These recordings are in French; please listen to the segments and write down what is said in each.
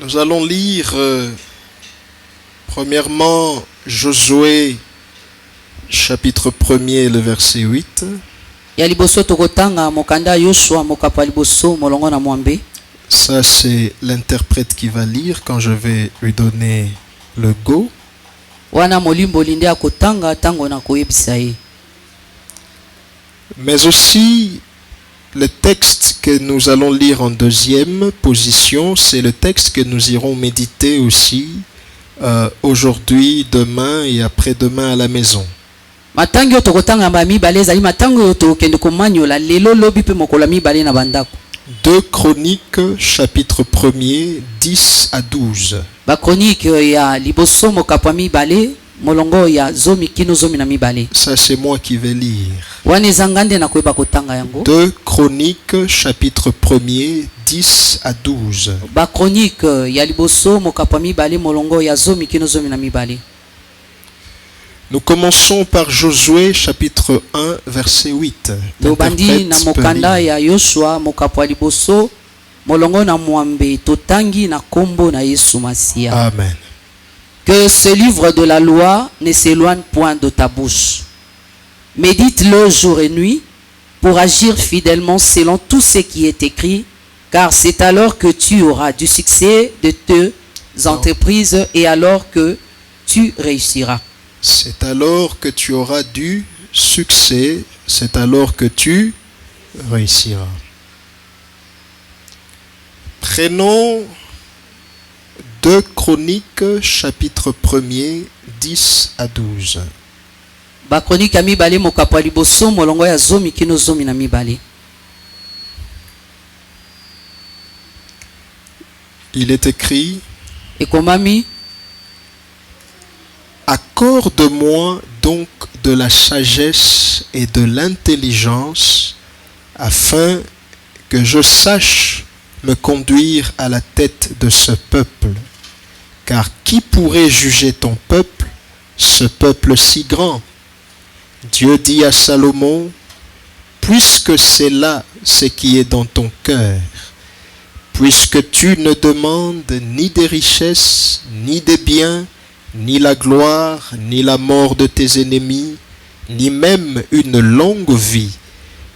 Nous allons lire premièrement Josué chapitre 1er le verset 8. Ça c'est l'interprète qui va lire quand je vais lui donner le go. Mais aussi le texte que nous allons lire en deuxième position, c'est le texte que nous irons méditer aussi aujourd'hui, demain et après-demain à la maison. 2 Chroniques chapitre 1er 10 à 12. Ça c'est moi qui vais lire. 2 Chroniques chapitre 1er 10 à 12. Nous commençons par Josué chapitre 1 verset 8. Amen. Que ce livre de la loi ne s'éloigne point de ta bouche. Médite-le jour et nuit pour agir fidèlement selon tout ce qui est écrit, car c'est alors que tu auras du succès de tes entreprises et alors que tu réussiras. C'est alors que tu auras du succès, c'est alors que tu réussiras. Prenons 2 Chroniques chapitre 1er 10 à 12. Il est écrit: accorde-moi donc de la sagesse et de l'intelligence afin que je sache me conduire à la tête de ce peuple. Car qui pourrait juger ton peuple, ce peuple si grand? Dieu dit à Salomon: puisque c'est là ce qui est dans ton cœur, puisque tu ne demandes ni des richesses, ni des biens, ni la gloire, ni la mort de tes ennemis, ni même une longue vie,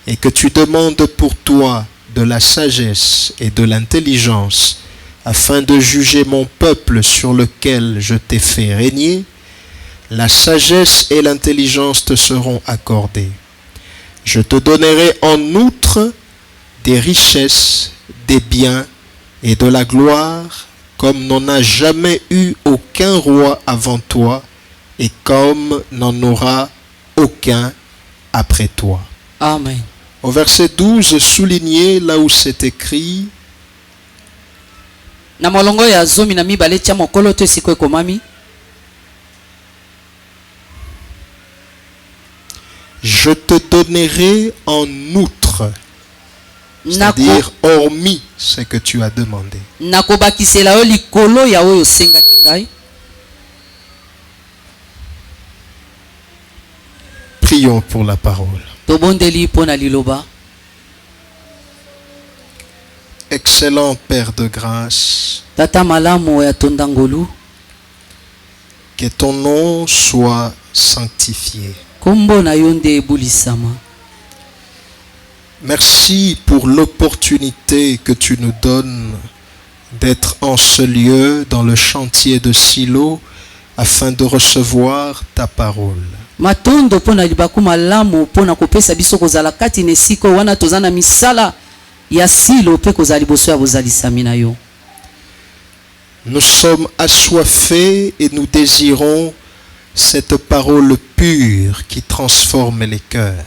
et que tu demandes pour toi de la sagesse et de l'intelligence, afin de juger mon peuple sur lequel je t'ai fait régner, la sagesse et l'intelligence te seront accordées. Je te donnerai en outre des richesses, des biens et de la gloire, comme n'en a jamais eu aucun roi avant toi, et comme n'en aura aucun après toi. Amen. Au verset 12, souligné là où c'est écrit: je te donnerai en outre, c'est-à-dire hormis ce que tu as demandé. Prions pour la parole. Excellent Père de grâce, que ton nom soit sanctifié. Merci pour l'opportunité que tu nous donnes d'être en ce lieu, dans le chantier de Silo, afin de recevoir ta parole. Nous sommes assoiffés et nous désirons cette parole pure qui transforme les cœurs.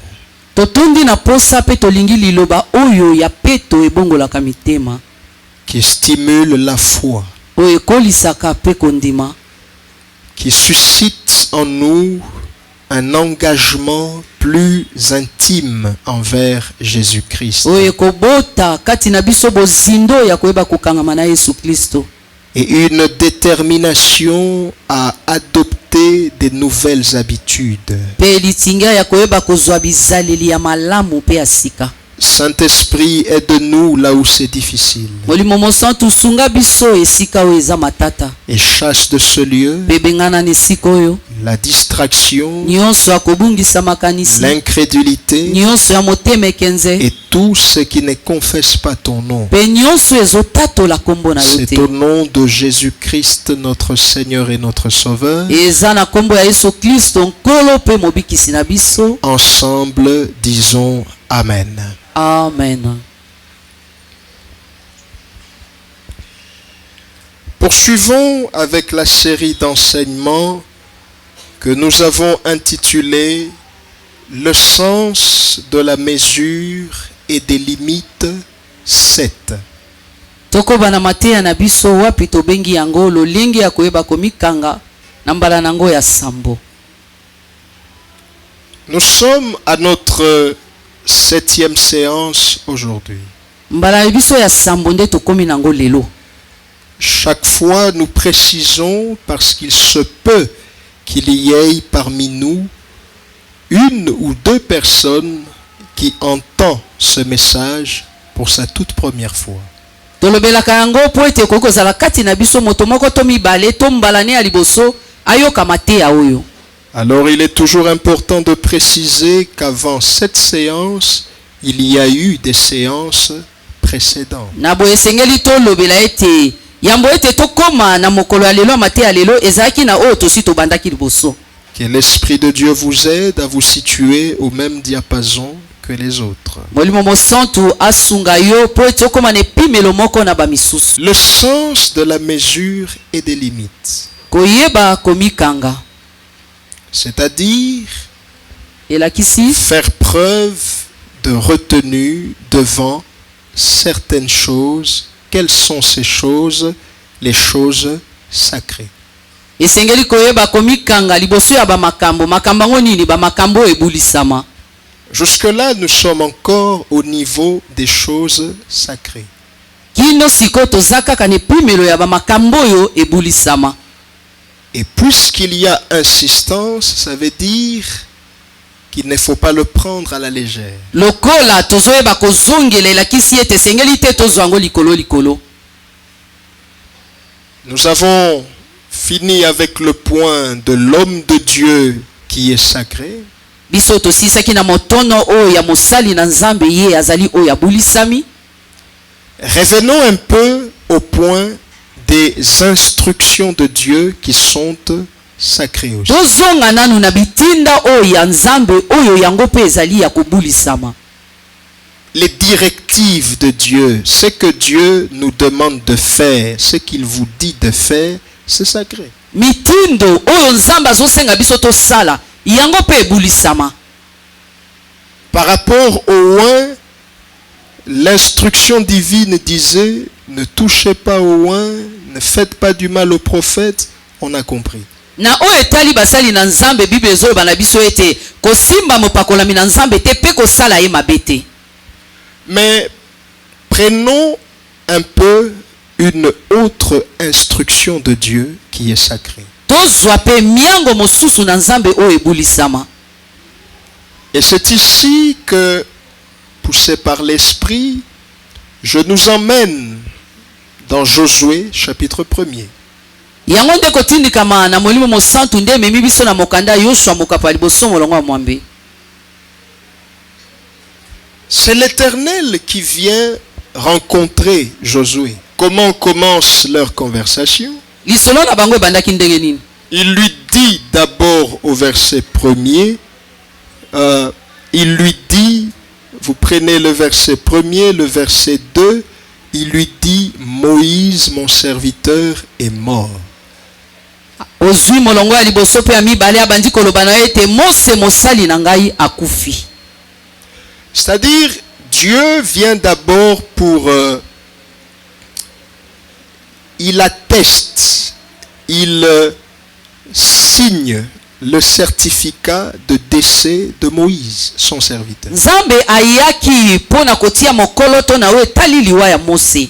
Qui stimule la foi, qui suscite en nous un engagement plus intime envers Jésus-Christ et une détermination à adopter des nouvelles habitudes Saint-Esprit, aide-nous là où c'est difficile. Molimo Mosantu sunga biso esika oyo eza matata. Et chasse de ce lieu Bebengana na esika oyo. la distraction, Nyonso ya kobungisa makanisi. l'incrédulité Nyonso ya motema ekenze. et tout ce qui ne confesse pas ton nom. Pe nyonso ezotatola kombo na yo te. C'est au nom de Jésus-Christ, notre Seigneur et notre Sauveur. Eza na kombo ya Yesu Kristo nkolo pe mobikisi na biso. Ensemble, disons Amen. Amen. Poursuivons avec la série d'enseignements que nous avons intitulée Le sens de la mesure et des limites 7. Tokoba na mateya na biso wapi tobengi yango lolenge ya koyeba komikanga na mbala nango ya sambo. Nous sommes à notre 7e séance aujourd'hui. Mbala ya biso ya sambo nde tokomi nango lelo. Chaque fois, nous précisons parce qu'il se peut qu'il y ait parmi nous une ou deux personnes qui entendent ce message pour sa toute première fois. Tolobelaka yango po ete kokozala kati na biso moto moko to mibale to mbala ne ya liboso ayoka mateya oyo. Alors il est toujours important de préciser qu'avant cette séance, il y a eu des séances précédentes. Na boye sengeli tolobela ete yambo ete tokoma na mokolo ya lelo mateya lelo ezalaki na oyo tosi tobandaki liboso. Que l'Esprit de Dieu vous aide à vous situer au même diapason que les autres. Molimo Mosantu asunga yo po ete okoma na epimelo moko na bamisusu. Le sens de la mesure et des limites. Koyeba komikanga. C'est-à-dire Elakisi faire preuve de retenue devant certaines choses. Quelles sont ces choses? Les choses sacrées. esengeli koyeba komikanga liboso ya bamakambo makambo ngo nini bamakambo ebulisama. Jusque-là, nous sommes encore au niveau des choses sacrées. Kino siko toza kaka na epimelo ya bamakambo oyo ebulisama. Et puisqu'il y a insistance, ça veut dire qu'il ne faut pas le prendre à la légère. Lokola tozoyeba kozongela elakisi ete esengeli te tozwa yango likolo likolo. Nous avons fini avec le point de l'homme de Dieu qui est sacré. Biso tosisaki na motono oyo ya mosali na Nzambe ye azali oyo abulisami. Revenons un peu au point des instructions de Dieu qui sont sacrées aussi. Tozonga nanu na bitinda oyo ya Nzambe oyo yango pe ezali ya kobulisama. Les directives de Dieu, ce que Dieu nous demande de faire, ce qu'il vous dit de faire, c'est sacré. Mitindo oyo Nzambe azosenga biso tosala yango pe ebulisama. Par rapport au oin, l'instruction divine disait ne touchez pas au oin, ne faites pas du mal au prophète. On a compris. Na oyo etali basali na Nzambe Bible ezoyeba na biso ete kosimba mopakolami na Nzambe te pe kosala ye mabe te. Mais prenons un peu une autre instruction de Dieu qui est sacrée. Tozwa pe miango mosusu na Nzambe oyo ebulisama. Et c'est ici que, poussé par l'Esprit, je nous emmène dans Josué chapitre 1er. Yango nde kotindikama na Molimo Mosantu nde ememi biso na mokanda Yoshua mokapa liboso molongo ya mwambe. C'est l'Éternel qui vient rencontrer Josué. Comment commence leur conversation? Lisolo na bango ebandaki ndenge nini? Il lui dit d'abord au verset 1er, il lui dit, vous prenez le verset 1er, le verset 2, il lui dit, Moïse mon serviteur est mort. Ozwi molongo ya liboso pe ya mibale abandi koloba na ete Mose mosali na ngai akufi. C'est-à-dire, Dieu vient d'abord pour... il atteste, il signe le certificat de décès de Moïse, son serviteur. Nzambe ayaki pona kotia mokolo to na oyo etali liwa ya Mose.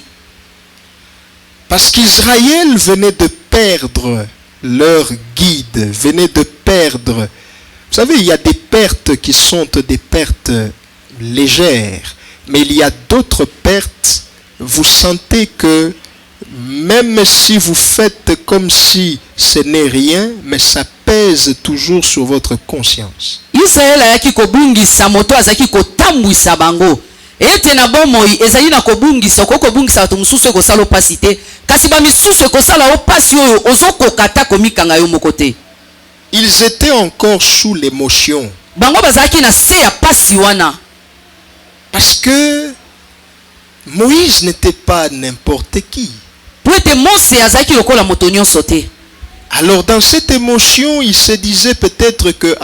Parce qu'Israël venait de perdre leur guide, venait de perdre... Vous savez, il y a des pertes qui sont des pertes légères. mais il y a d'autres pertes. Vous sentez que même si vous faites comme si ce n'est rien, mais ça pèse toujours sur votre conscience. Israel ayaki kobungisa moto azaki kotambwisa bango. Ete na bomoi ezali na kobungisa kokobungisa bato mususu ekosala opasi te kasi bamisusu ekosala opasi oyo ozokokata komikanga yo moko te. Ils étaient encore sous l'émotion. Bango bazalaki na se ya pasi wana. Parce que Moïse n'était pas n'importe qui. Po ete Mose azalaki lokola moto nyonso te. Alors dans cette émotion, il se disait peut-être que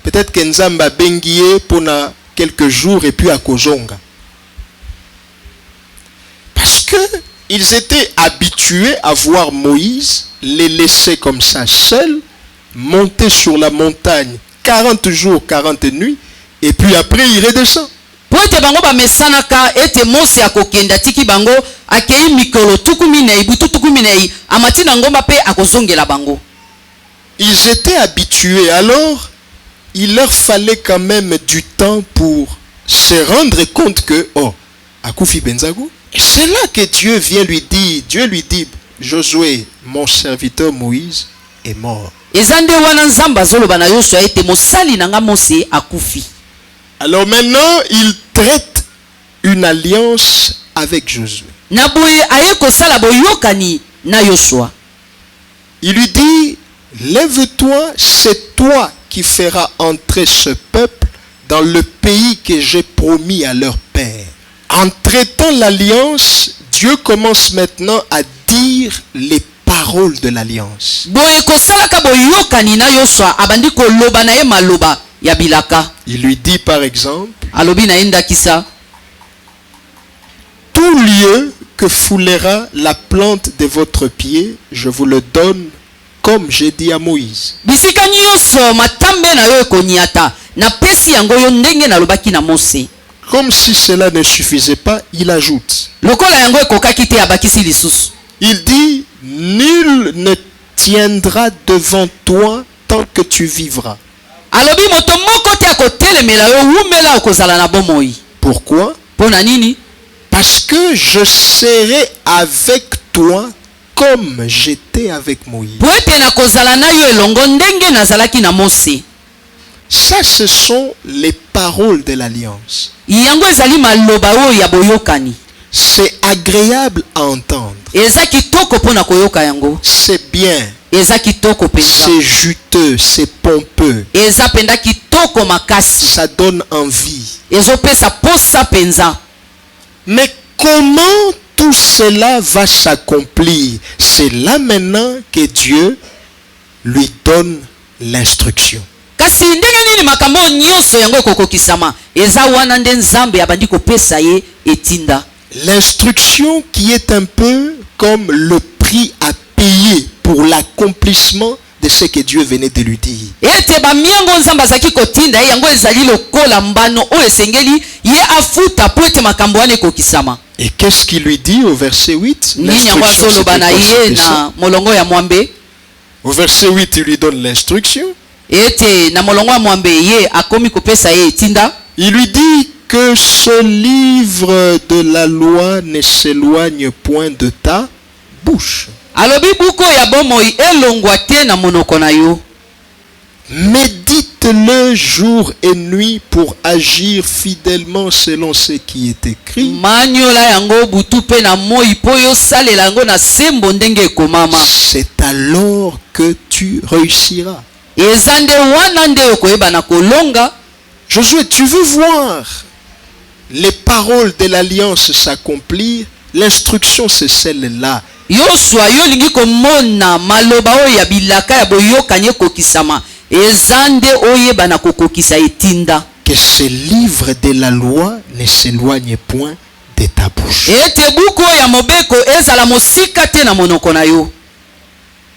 peut-être que Nzamba bengiye pona quelques jours et puis à Kozonga. Parce que ils étaient habitués à voir Moïse les laisser comme ça seuls, monter sur la montagne 40 jours, 40 nuits, et puis après il redescend. Po ete bango bamesanaka ete Mose akokenda tiki bango akei mikolo tukuminei butu tukuminei amati na ngomba pe akozongela bango. Ils étaient habitués, alors il leur fallait quand même du temps pour se rendre compte que akufi benzago. Et c'est là que Dieu lui dit, Josué, mon serviteur Moïse est mort. Ezande wana nzamba zoloba na Yoshua ete mosali nanga Mose akufi. Alors maintenant, il traite une alliance avec Josué. Na boye aye kosala boyokani na Yoshua. Il lui dit, lève-toi, c'est toi qui feras entrer ce peuple dans le pays que j'ai promis à leur père. En traitant l'alliance, Dieu commence maintenant à dire les paroles de l'alliance. Boye kosala ka boyokani na Yoshua abandi ko loba na ye maloba ya bilaka. Il lui dit par exemple, Alobi na inda kisa, tout lieu que foulera la plante de votre pied, je vous le donne comme j'ai dit à Moïse. bisika nyonso matambe na yo ekoniata na pesi yango yo ndenge na lobaki na Mose. Comme si cela ne suffisait pas, il ajoute. Lokola yango ekokaki te abakisi lisusu. Il dit, nul ne tiendra devant toi tant que tu vivras. Alobi moto moko te akotelemela yo wumela okozala na bomoi. Pourquoi? Pona nini? Parce que je serai avec toi comme j'étais avec Moïse. Po ete na kozala na yo elongo ndenge nazalaki na Mose. Ça, ce sont les paroles de l'alliance. Yango ezali maloba oyo ya boyokani. C'est agréable à entendre. Eza kitoko pona koyoka yango. C'est bien. Eza kitoko penza. C'est juteux, c'est pompeux. Eza penda kitoko makasi. Ça donne envie. Ezopesa posa penza. Mais comment tout cela va s'accomplir? C'est là maintenant que Dieu lui donne l'instruction. Kasi ndenge nini makambo nyonso yango ekokokisama? Eza wana nde Nzambe abandi kopesa ye etinda. L'instruction qui est un peu comme le prix à payer pour l'accomplissement de ce que Dieu venait de lui dire. Ete ba miango Nzambe azaki kotinda yango ezali lokola mbano o esengeli ye afuta po ete makambo wana ekokisama. Et qu'est-ce qu'il lui dit au verset 8? Nini yango azoloba na ye na molongo ya mwambe? Au verset 8, il lui donne l'instruction. Ete na molongo ya mwambe ye akomi kopesa ye etinda. Il lui dit que ce livre de la loi ne s'éloigne point de ta bouche. Alobi buko ya bomoi elongwa te na monoko na yo. Médite-le jour et nuit pour agir fidèlement selon ce qui est écrit. Manyola yango butu pe na moi po yo salela yango na sembo ndenge ekomama. C'est alors que tu réussiras. Ezande wana nde okoyeba na kolonga. Josué, tu veux voir les paroles de l'alliance s'accomplir? L'instruction, c'est celle-là. Yoshua yo lingi komona maloba oyo ya bilaka ya boyokani ekokisama. Ezande oyeba na kokokisa etinda. Que ce livre de la loi ne s'éloigne point de ta bouche. Ete buku ya mobeko ezala mosika te na monoko na yo.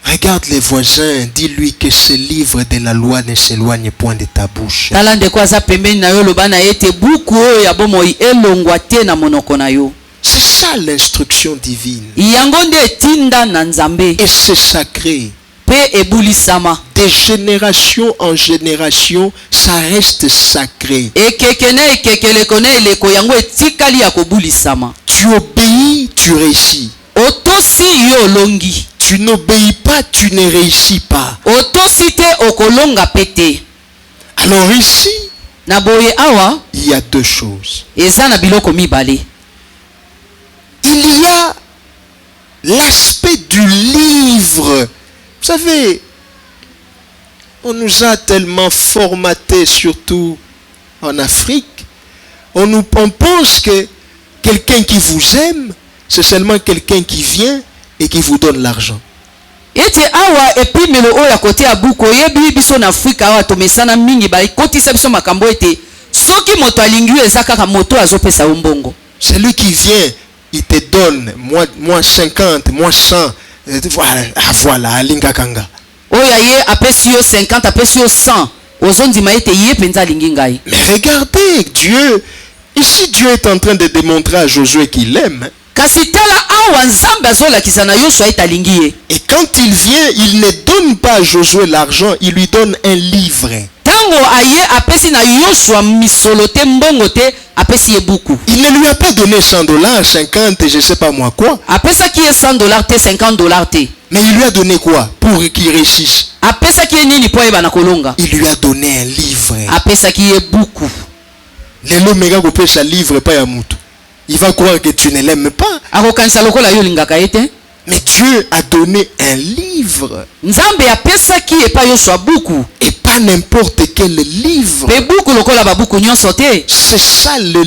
Regarde les voisins, dis-lui que ce livre de la loi ne s'éloigne point de ta bouche. Tala ndeko aza pembeni na yo loba na ete buku oyo ya bomoi elongwa te na monoko na yo. C'est ça l'instruction divine. Yango nde etinda na Nzambe. Et c'est sacré. Pe pe ebulisama. De génération en génération, ça reste sacré. Ekekene ekekelekone eleko yango etikali ya kobulisama. Tu obéis, tu réussis. Otosi yo longi. Tu n'obéis pas, tu ne réussis pas. Otosi te okolonga pete. Alors ici, Na boye awa il y a deux choses. eza na biloko mibale. Il y a l'aspect du livre. Vous savez, on nous a tellement formatés, surtout en Afrique. On pense que quelqu'un qui vous aime, c'est seulement quelqu'un qui vient et qui vous donne l'argent. Ete awa epimelo oya kote abuko yebi biso na Afrika awa tomesana mingi ba ikotisa biso makambo ete soki moto alingi ezaka ka moto azopesa umbongo. Celui qui vient, il te donne moi 50, moi 100. Voilà, alinga kanga. Oya ye apesi yo 50 apesi yo 100. Ozondima ete ye penza alingi ngai. Mais regardez, Dieu, ici Dieu est en train de démontrer à Josué qu'il aime. Kasi tala awa nzambe azolakisa na Yoshua etalingi ye. Et quand il vient, il ne donne pas à Josué l'argent, il lui donne un livre. Tango aye apesi na Yoshua misolo te mbongo te apesi ye buku. Il ne lui a pas donné $100, 50, je ne sais pas moi quoi. Apesa ki ye $100 te $50 te. Mais il lui a donné quoi pour qu'il réussisse? Apesa ki ye nini po yeba na kolonga? Il lui a donné un livre. Apesa ki ye buku. Lelo mega ko pesa livre pas ya mutu. Il va croire que tu ne l'aimes pas. Akokanisa lokola yo lingaka ete. Mais Dieu a donné un livre. Nzambe apesa ki epa Yoshua buku. Et pas n'importe quel livre. Pe buku lokola ba buku nyonso te. C'est ça le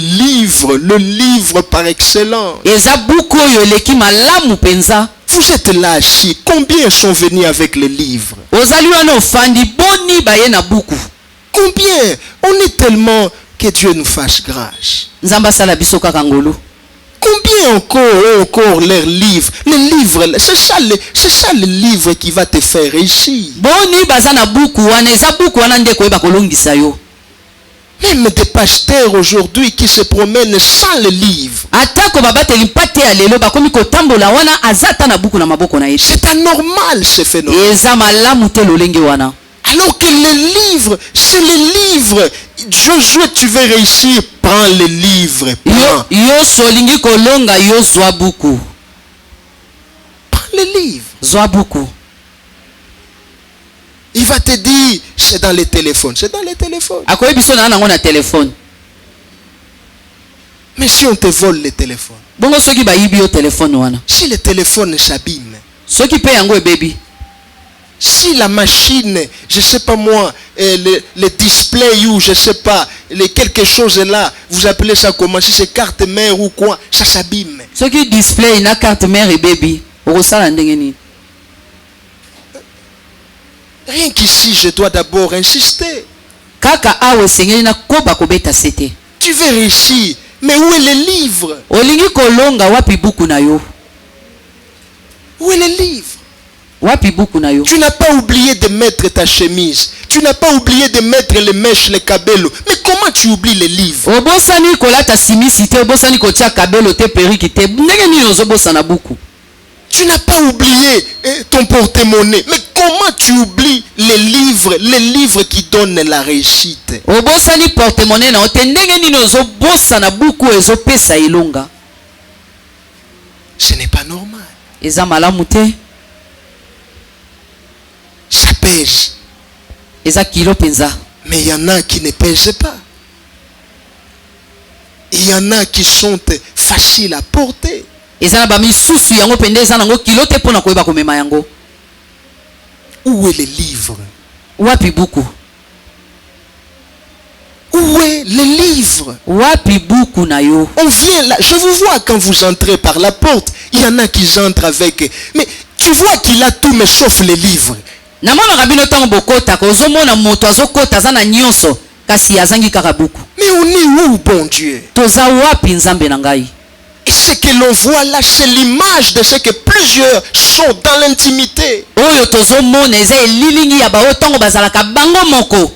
livre par excellence. Eza buku oyo eleki malamu penza. Vous êtes là assis. Combien sont venus avec le livre? Ozali wana ofandi boni baye na buku. Combien? On est tellement que Dieu nous fasse grâce. Nzamba sala biso kaka ngolu. Combien encore leurs livres? Les livres, c'est ça le livre qui va te faire réussir. Boni bazana buku wana eza buku wana ndeko eba kolongisa yo. Même des pasteurs aujourd'hui qui se promènent sans le livre. Atako babateli mpate ya lelo bakomi kotambola wana azata na buku na maboko na ye. C'est anormal ce phénomène. Eza malamu te lolenge wana. Alors que le livre, c'est le livre. Josué, tu veux réussir, prends le livre. Yo solingi kolonga yo zwa buku. Prends le livre. Zwa buku. Il va te dire, c'est dans les téléphones. C'est dans les téléphones. Akoye biso na nango na téléphone. Mais si on te vole le téléphone. Bongo soki ba yibi yo téléphone wana. Si le téléphone s'abîme. Soki pe yango ebebi. Si la machine, je sais pas moi, le display ou je sais pas, quelque chose là, vous appelez ça comment? Si c'est carte mère ou quoi, ça s'abîme. Ce qui display na carte mère et baby, okosala ndenge nini? Rien qu'ici, je dois d'abord insister. Kaka awe sengeli na koba kobeta sete. Tu veux réussir, mais où est le livre? Olingi kolonga wapi buku na yo? Où est le livre? Wapi buku na yo? Tu n'as pas oublié de mettre ta chemise. Tu n'as pas oublié de mettre les mèches, les cabello. Mais comment tu oublies les livres? Obosani kolata simisi te, obosani kotia kabelo te, periki te. Ndenge nini ozobosana buku? Tu n'as pas oublié ton porte-monnaie. Mais comment tu oublies les livres qui donnent la réussite? Obosani porte-monnaie na ote ndenge nini ozobosana buku ezopesa ilonga? Ce n'est pas normal. Eza malamu te. Ça pèse. Eza kilo penza. Mais il y en a qui ne pèsent pas. Il y en a qui sont faciles à porter. Eza na ba misusu yango pende eza nango kilo te pona koyeba komema yango. Où est le livre? Wapi buku? Où est le livre? Wapi buku na yo? On vient là, je vous vois quand vous entrez par la porte. Il y en a qui entrent avec. Mais tu vois qu'il a tout, mais sauf les livres. Namona rabino tango bokota ko zomona moto azokota zana nyonso kasi azangi kaka buku. Mais on est où, bon Dieu? Toza wapi nzambe na ngai? Et ce que l'on voit là, c'est l'image de ce que plusieurs sont dans l'intimité. Oyo tozomona eza elilingi ya baoyo tango bazalaka bango moko.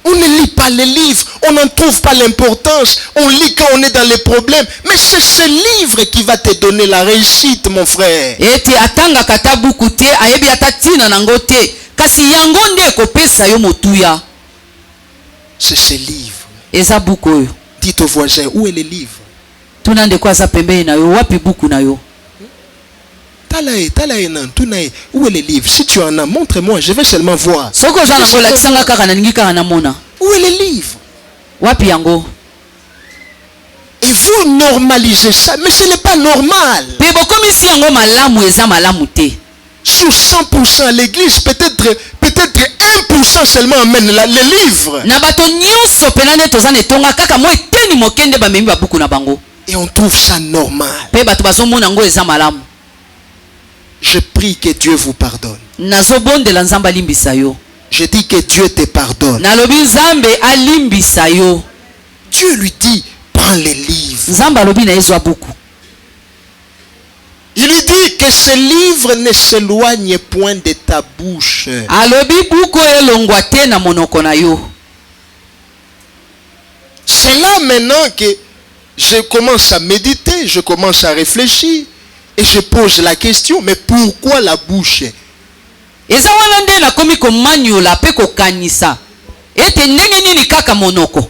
On ne lit pas les livres, on n'en trouve pas l'importance. On lit quand on est dans les problèmes. Mais c'est ce livre qui va te donner la réussite, mon frère. Ete atanga katabuku te ayebi atatina nango te kasi yango nde kopesa yo motuya. C'est ce livre. Eza buku oyo. Dites au voisin, où est le livre? Tuna nde kwa za pembeni na yo, wapi buku na yo? Où est le livre? Si tu en as, montre-moi, je vais seulement voir. Soko jana ngo lakisanga kaka na ningi kaka na mona. Où est le livre? Wapi yango? Et vous normalisez ça, mais ce n'est pas normal. Pe bokomisi yango malamu eza malamu te. Sur 100% à l'église, peut-être 1% seulement amène le livre. Na bato nyonso penane tozane tonga kaka mo eteni mokende ba membi ba buku na bango. Et on trouve ça normal. Pe bato bazomona ngo eza malamu. Je prie que Dieu vous pardonne. Nazobondela nzamba limbisa yo. Je dis que Dieu te pardonne. Nalobi nzambe alimbisa yo. Dieu lui dit, prends les livres. Nzamba lobi na ezwa buku. Il lui dit que ce livre ne s'éloigne point de ta bouche. Alobi buku elongwa te na monoko na yo. C'est là maintenant que je commence à méditer, je commence à réfléchir. Et je pose la question, mais pourquoi la bouche? Eza wana nde na komi ko maniola pe ko kanisa. Ete ndenge nini kaka monoko?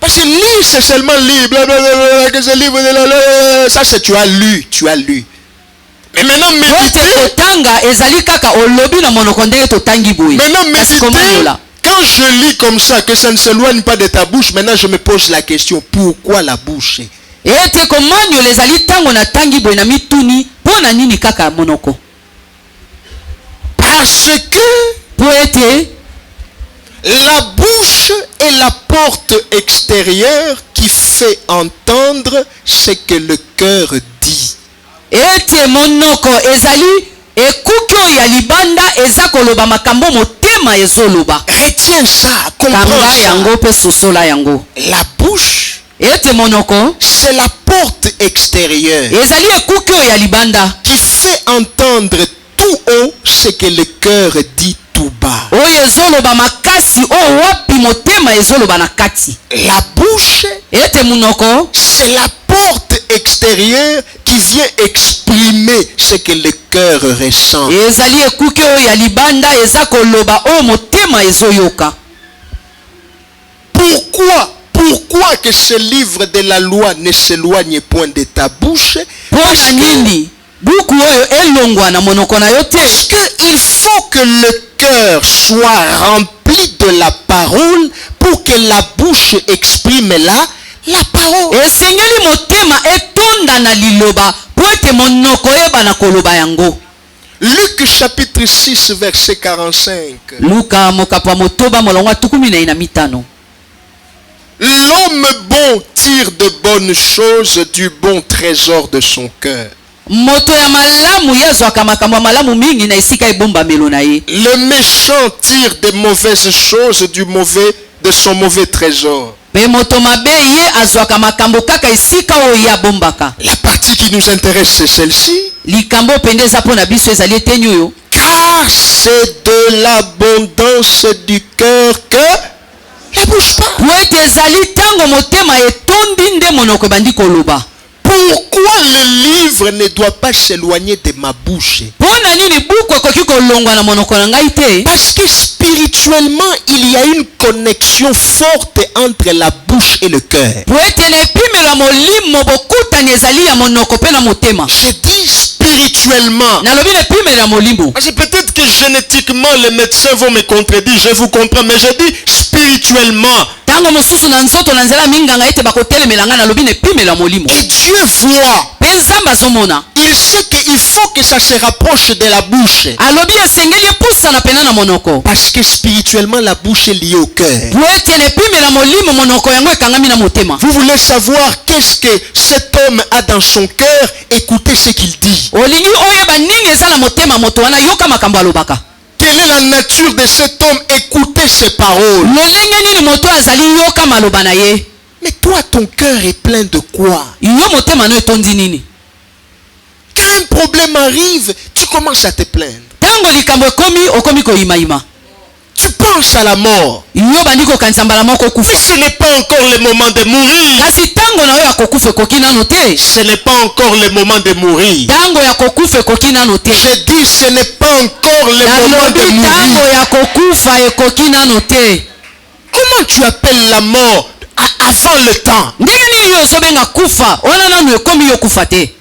Parce que lire c'est seulement lire, blablabla, que ce livre de la ça c'est tu as lu. Mais maintenant méditer. Tanga ezali kaka olobi na monoko ndenge to tangi boy. Maintenant méditer. Quand je lis comme ça que ça ne s'éloigne pas de ta bouche, maintenant je me pose la question, pourquoi la bouche? Ete komanyo lezali tango na tangi boy na mituni pona nini kaka monoko? Parce que po ete la bouche est la porte extérieure qui fait entendre ce que le cœur dit. Ete monoko ezali ekuki ya libanda eza koloba makambo motema ezoloba. Retiens ça, comprends Tanga ça. yango pe sosola yango. La bouche, ete monoko c'est la porte extérieure ezali ekuki ya libanda qui fait entendre tout haut ce que le cœur dit tout bas. oyo ezoloba makasi o wapi motema ezoloba na kati. La bouche, ete monoko c'est la porte extérieure qui vient exprimer ce que le cœur ressent. ezali ekuki ya libanda eza koloba o motema ezoyoka. Pourquoi que ce livre de la loi ne s'éloigne point de ta bouche? Pona nini buku oyo elongwa na monoko na yo te? Parce qu'il faut que le cœur soit rempli de la parole pour que la bouche exprime la parole. Esengeli motema etonda na liloba po ete monoko eba na koloba yango. Luc chapitre 6 verset 45. Luka mokapa motoba molongwa 15. L'homme bon tire de bonnes choses du bon trésor de son cœur. Moto ya malamu yazwaka makambo malamu mingi na esika ebomba melo na ye. Le méchant tire de mauvaises choses de son mauvais trésor. Pe moto mabe ye azwaka makambo kaka esika oyo ya bombaka. La partie qui nous intéresse c'est celle-ci. Likambo pendeza pona biso ezali eteni oyo. Car c'est de l'abondance du cœur que la bouche parle. Po ete ezali tango motema etondi nde monoko ebandi koloba. Pourquoi le livre ne doit pas s'éloigner de ma bouche? Pona nini buku ekoki kolongwa na monoko na ngai te? Parce que spirituellement, il y a une connexion forte entre la bouche et le cœur. Po ete na epimelo ya molimo bokutani ezali ya monoko pe na motema. Je dis spirituellement. Nalobi na epimelo ya molimo. Parce que peut-être que génétiquement les médecins vont me contredire, je vous comprends, mais je dis spirituellement. Tango mosusu na nzoto na nzela minganga ete bakotelemela nga nalobi na epimelo ya molimo. Et Dieu voit. Pe nzambe azomona. Il sait qu'il faut que ça se rapproche de la bouche. Alobi esengeli epusana pena na monoko. Parce que spirituellement la bouche est liée au cœur. Po ete na epimelo ya molimo monoko yango ekangami na motema. Vous voulez savoir qu'est-ce que cet homme a dans son cœur? Écoutez ce qu'il dit. Olingi oyeba nini eza na motema moto wana yoka makambo alobaka. Quelle est la nature de cet homme? Écoutez ses paroles. Lolenge nini moto azali yoka maloba na ye. Mais toi, ton cœur est plein de quoi? Yo motema no etondi nini? Quand un problème arrive, tu commences à te plaindre. Tango likambo ekomi okomi koyimayima. tu penses à la mort. Yo bandi kokanisa mbala moko Mais kufa. ce n'est pas encore le moment de mourir. Kasi tango na yo ya kokufa ekoki nano te. Ce n'est pas encore le moment de mourir. Tango ya kokufa ekoki nano te. Je dis ce n'est pas encore le moment de Nalobi tango mourir. ya kokufa ekoki nano te. Comment tu appelles la mort avant le temps? Ndenge nini yo ozobenga kufa wana nanu ekomi yo kufa te.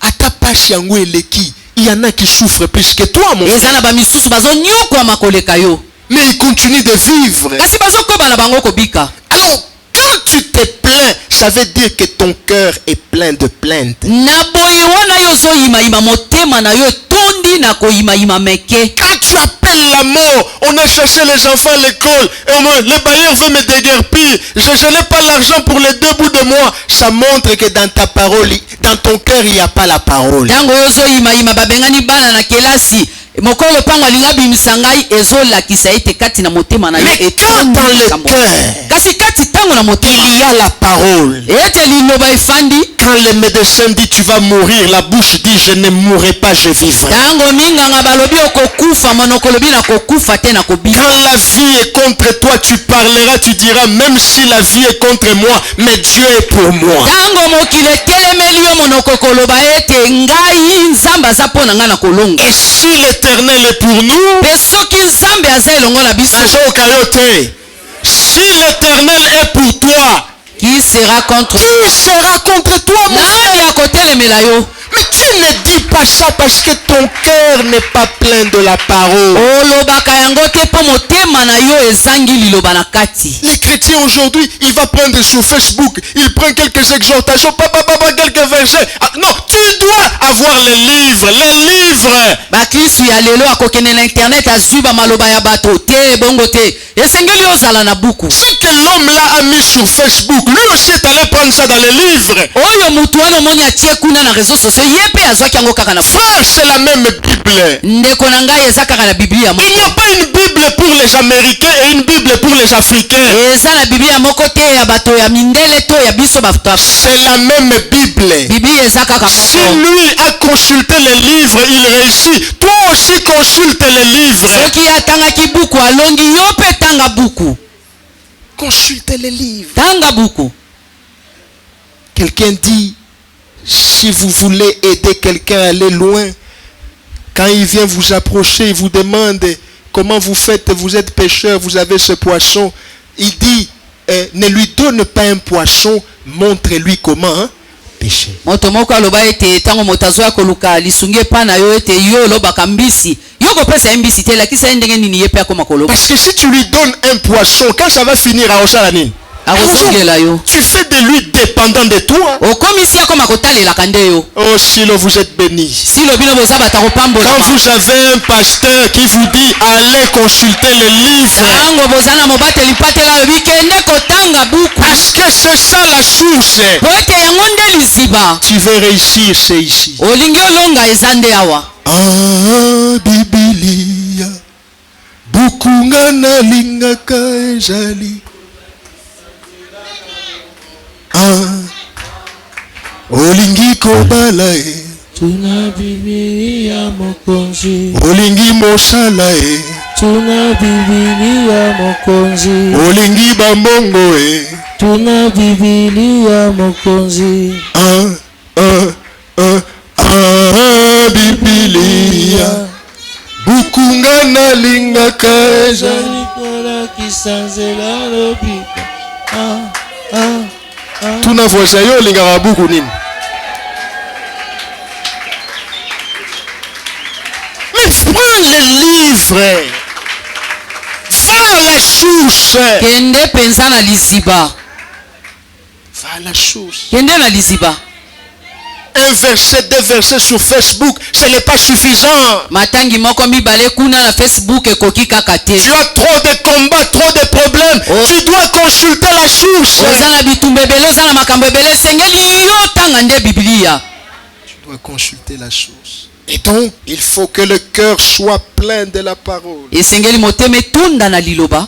Ata pasi yango eleki, il y en a qui souffrent plus que toi, mon frère. Eza na bamisusu bazonyokwama koleka yo. Mais ils continuent de vivre. Kasi bazokoba na bango kobika. Alors, quand tu te plains, ça veut dire que ton cœur est plein de plaintes. Na boyi wana yo ozoyimayima motema na yo etondi na koyimayima meke. Quand tu appelles la mort, on a cherché les enfants à l'école, et le bailleur veut me déguerpir. Je n'ai pas l'argent pour les 2 bouts de mois. Ça montre que dans ta parole, dans ton cœur, il n'y a pas la parole. Tango yo ozoyimayima babengani bana na kelasi. Mokolo pango alinga bimisa ngai ezolakisa ete kati na motema na yo Mais quand dans le cœur, kasi kati tango na motema il y a la parole. ete liloba efandi. Quand le médecin dit tu vas mourir, la bouche dit je ne mourrai pas, je vivrai. Tango minganga balobi okokufa monoko lobi na kokufa te na kobika. Quand la vie est contre toi, tu parleras, tu diras même si la vie est contre moi, mais Dieu est pour moi. Tango mokili etelemeli yo monoko koloba ete ngai nzambe aza mpo na ngai na kolonga. Et si l'Éternel est pour nous, Pe soki nzambe aza elongo na biso, si l'Éternel est pour toi, qui sera contre qui sera contre toi, mon frère? nani akotelemela yo? Mais tu ne dis pas ça parce que ton cœur n'est pas plein de la parole. Olobaka yango te po motema na yo ezangi liloba na kati. Les chrétiens aujourd'hui, il va prendre sur Facebook, il prend quelques exhortations, quelques versets. Ah, non, tu dois avoir les livres, Bakristu ya lelo akokende na internet azwi ba maloba ya bato te bongo te. Esengeli ozala na buku. Ce que l'homme là a mis sur Facebook, lui aussi est allé prendre ça dans les livres. Oyo mutu wana omoni atie kuna na réseaux sociaux ye pe azwaki yango kaka na Frère, c'est la même Bible. ndeko na ngai eza kaka na biblia moko. Il n'y a pas une Bible pour les Américains et une Bible pour les Africains. Eza na biblia moko te ya bato ya mindele to ya biso bato ya Afrika. C'est la même Bible. Biblia eza kaka Si moko. lui a consulté les livres, il réussit. Toi aussi consulte les livres. Soki atangaki buku alongi yo pe tanga buku. Consultez les livres. Tanga buku. Quelqu'un dit, si vous voulez aider quelqu'un à aller loin, quand il vient vous approcher, il vous demande comment vous faites, vous êtes pêcheur, vous avez ce poisson. Il dit, ne lui donne pas un poisson, montre-lui comment pêcher. Moto moko aloba ete tango moto azwa koluka lisungi epa na yo ete yo olobaka mbisi yo kopesa mbisi te lakisa ye ndenge nini ye pe akoma koloba. Parce que si tu lui donnes un poisson, quand ça va finir à Osalanine, akozongela yo tu fais de lui dépendant de toi. okomisi akoma kotalelaka nde yo. Oh, Silo, vous êtes bénis. Silo bino boza bata kopambola. Quand vous avez un pasteur qui vous dit allez consulter les livres, tango boza na mobateli patela lobi kende kotanga buku parce que c'est ça la source. po ete yango nde liziba. Tu veux réussir, c'est ici. olingi olonga eza nde awa. Ah, Bibilia, bukunga na lingaka ezali. Olingi kobala e, tuna Biblia mokonzi, olingi mosala e, tuna Biblia mokonzi, olingi bambongo e, tuna Biblia mokonzi. Bibilia, bukunga na lingaka ezali. Nikola kisanzela lobika. Tuna voisin yo lingaka buku nini? Mais prends les livres, va à la source. kende penza na liziba. Va à la source. Kende na liziba. Un verset, 2 versets sur Facebook, ce n'est pas suffisant. Matangi moko mibale kuna na Facebook ekoki kaka te. Tu as trop de combats, trop de problèmes. Tu dois consulter la source. Oza na bitumba ebele, oza na makambo ebele, sengeli yo tanga nde Biblia. Tu dois consulter la source. Et donc, il faut que le cœur soit plein de la parole. Esengeli motema etunda na liloba.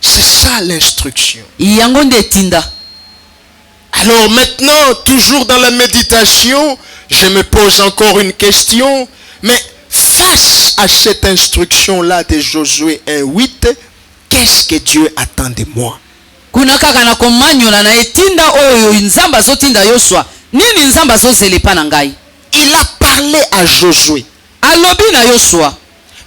C'est ça l'instruction. Yango nde etinda. Alors maintenant, toujours dans la méditation, je me pose encore une question. Mais face à cette instruction-là de Josué 1:8, qu'est-ce que Dieu attend de moi? kuna kaka na komanyola na etinda oyo nzamba azotinda Yosua nini nzamba azozelepa na ngai. Il a parlé à Josué. Alobi na Yosua.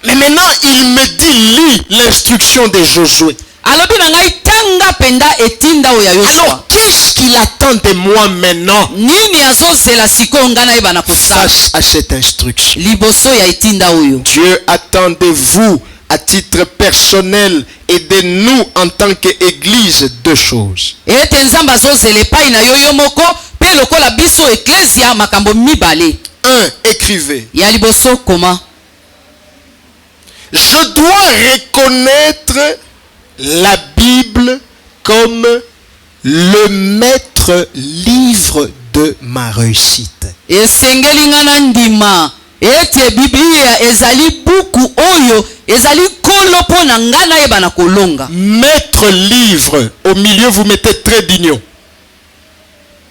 Mais maintenant, il me dit, lis l'instruction de Josué. Alobi na ngai tanga penda etinda oyo ya Yosua. Alors, qu'est-ce qu'il attend de moi maintenant Nini azozela sikoyo ngai na yeba na kosala face à cette instruction? liboso ya etinda oyo. Dieu attend de vous, à titre personnel, et de nous en tant qu'Église, deux choses. Ete nzamba azozela epai na yo moko pe lokola biso eklesia makambo mibale. 1. Écrivez. Ya liboso koma. Je dois reconnaître la Bible comme le maître livre de ma réussite. Esengeli ngana ndima ete Biblia ezali buku oyo ezali kolo pona ngana yeba na kolonga. Maître livre, au milieu vous mettez trait d'union.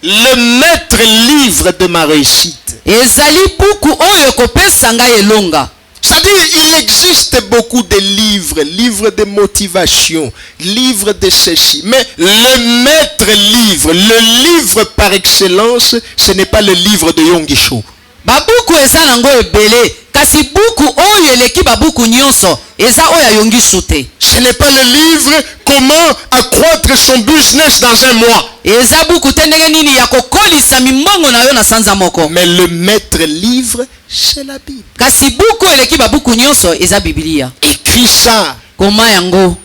Le maître livre de ma réussite. Ezali buku oyo kopesa ngai elonga. C'est-à-dire, il existe beaucoup de livres, livres de motivation, livres de ceci. Mais le maître livre, le livre par excellence, ce n'est pas le livre de Yongisho. Babuku eza nango ebele, kasi buku oyo eleki babuku nyonso, eza oyo Yongisho te. Ce n'est pas le livre comment accroître son business dans un mois. Eza buku te ndenge nini ya kokolisa mimbongo na yo na sanza moko. Mais le maître livre, c'est la Bible. Kasi buku eleki babuku nyonso eza Biblia. Écris ça. Koma yango.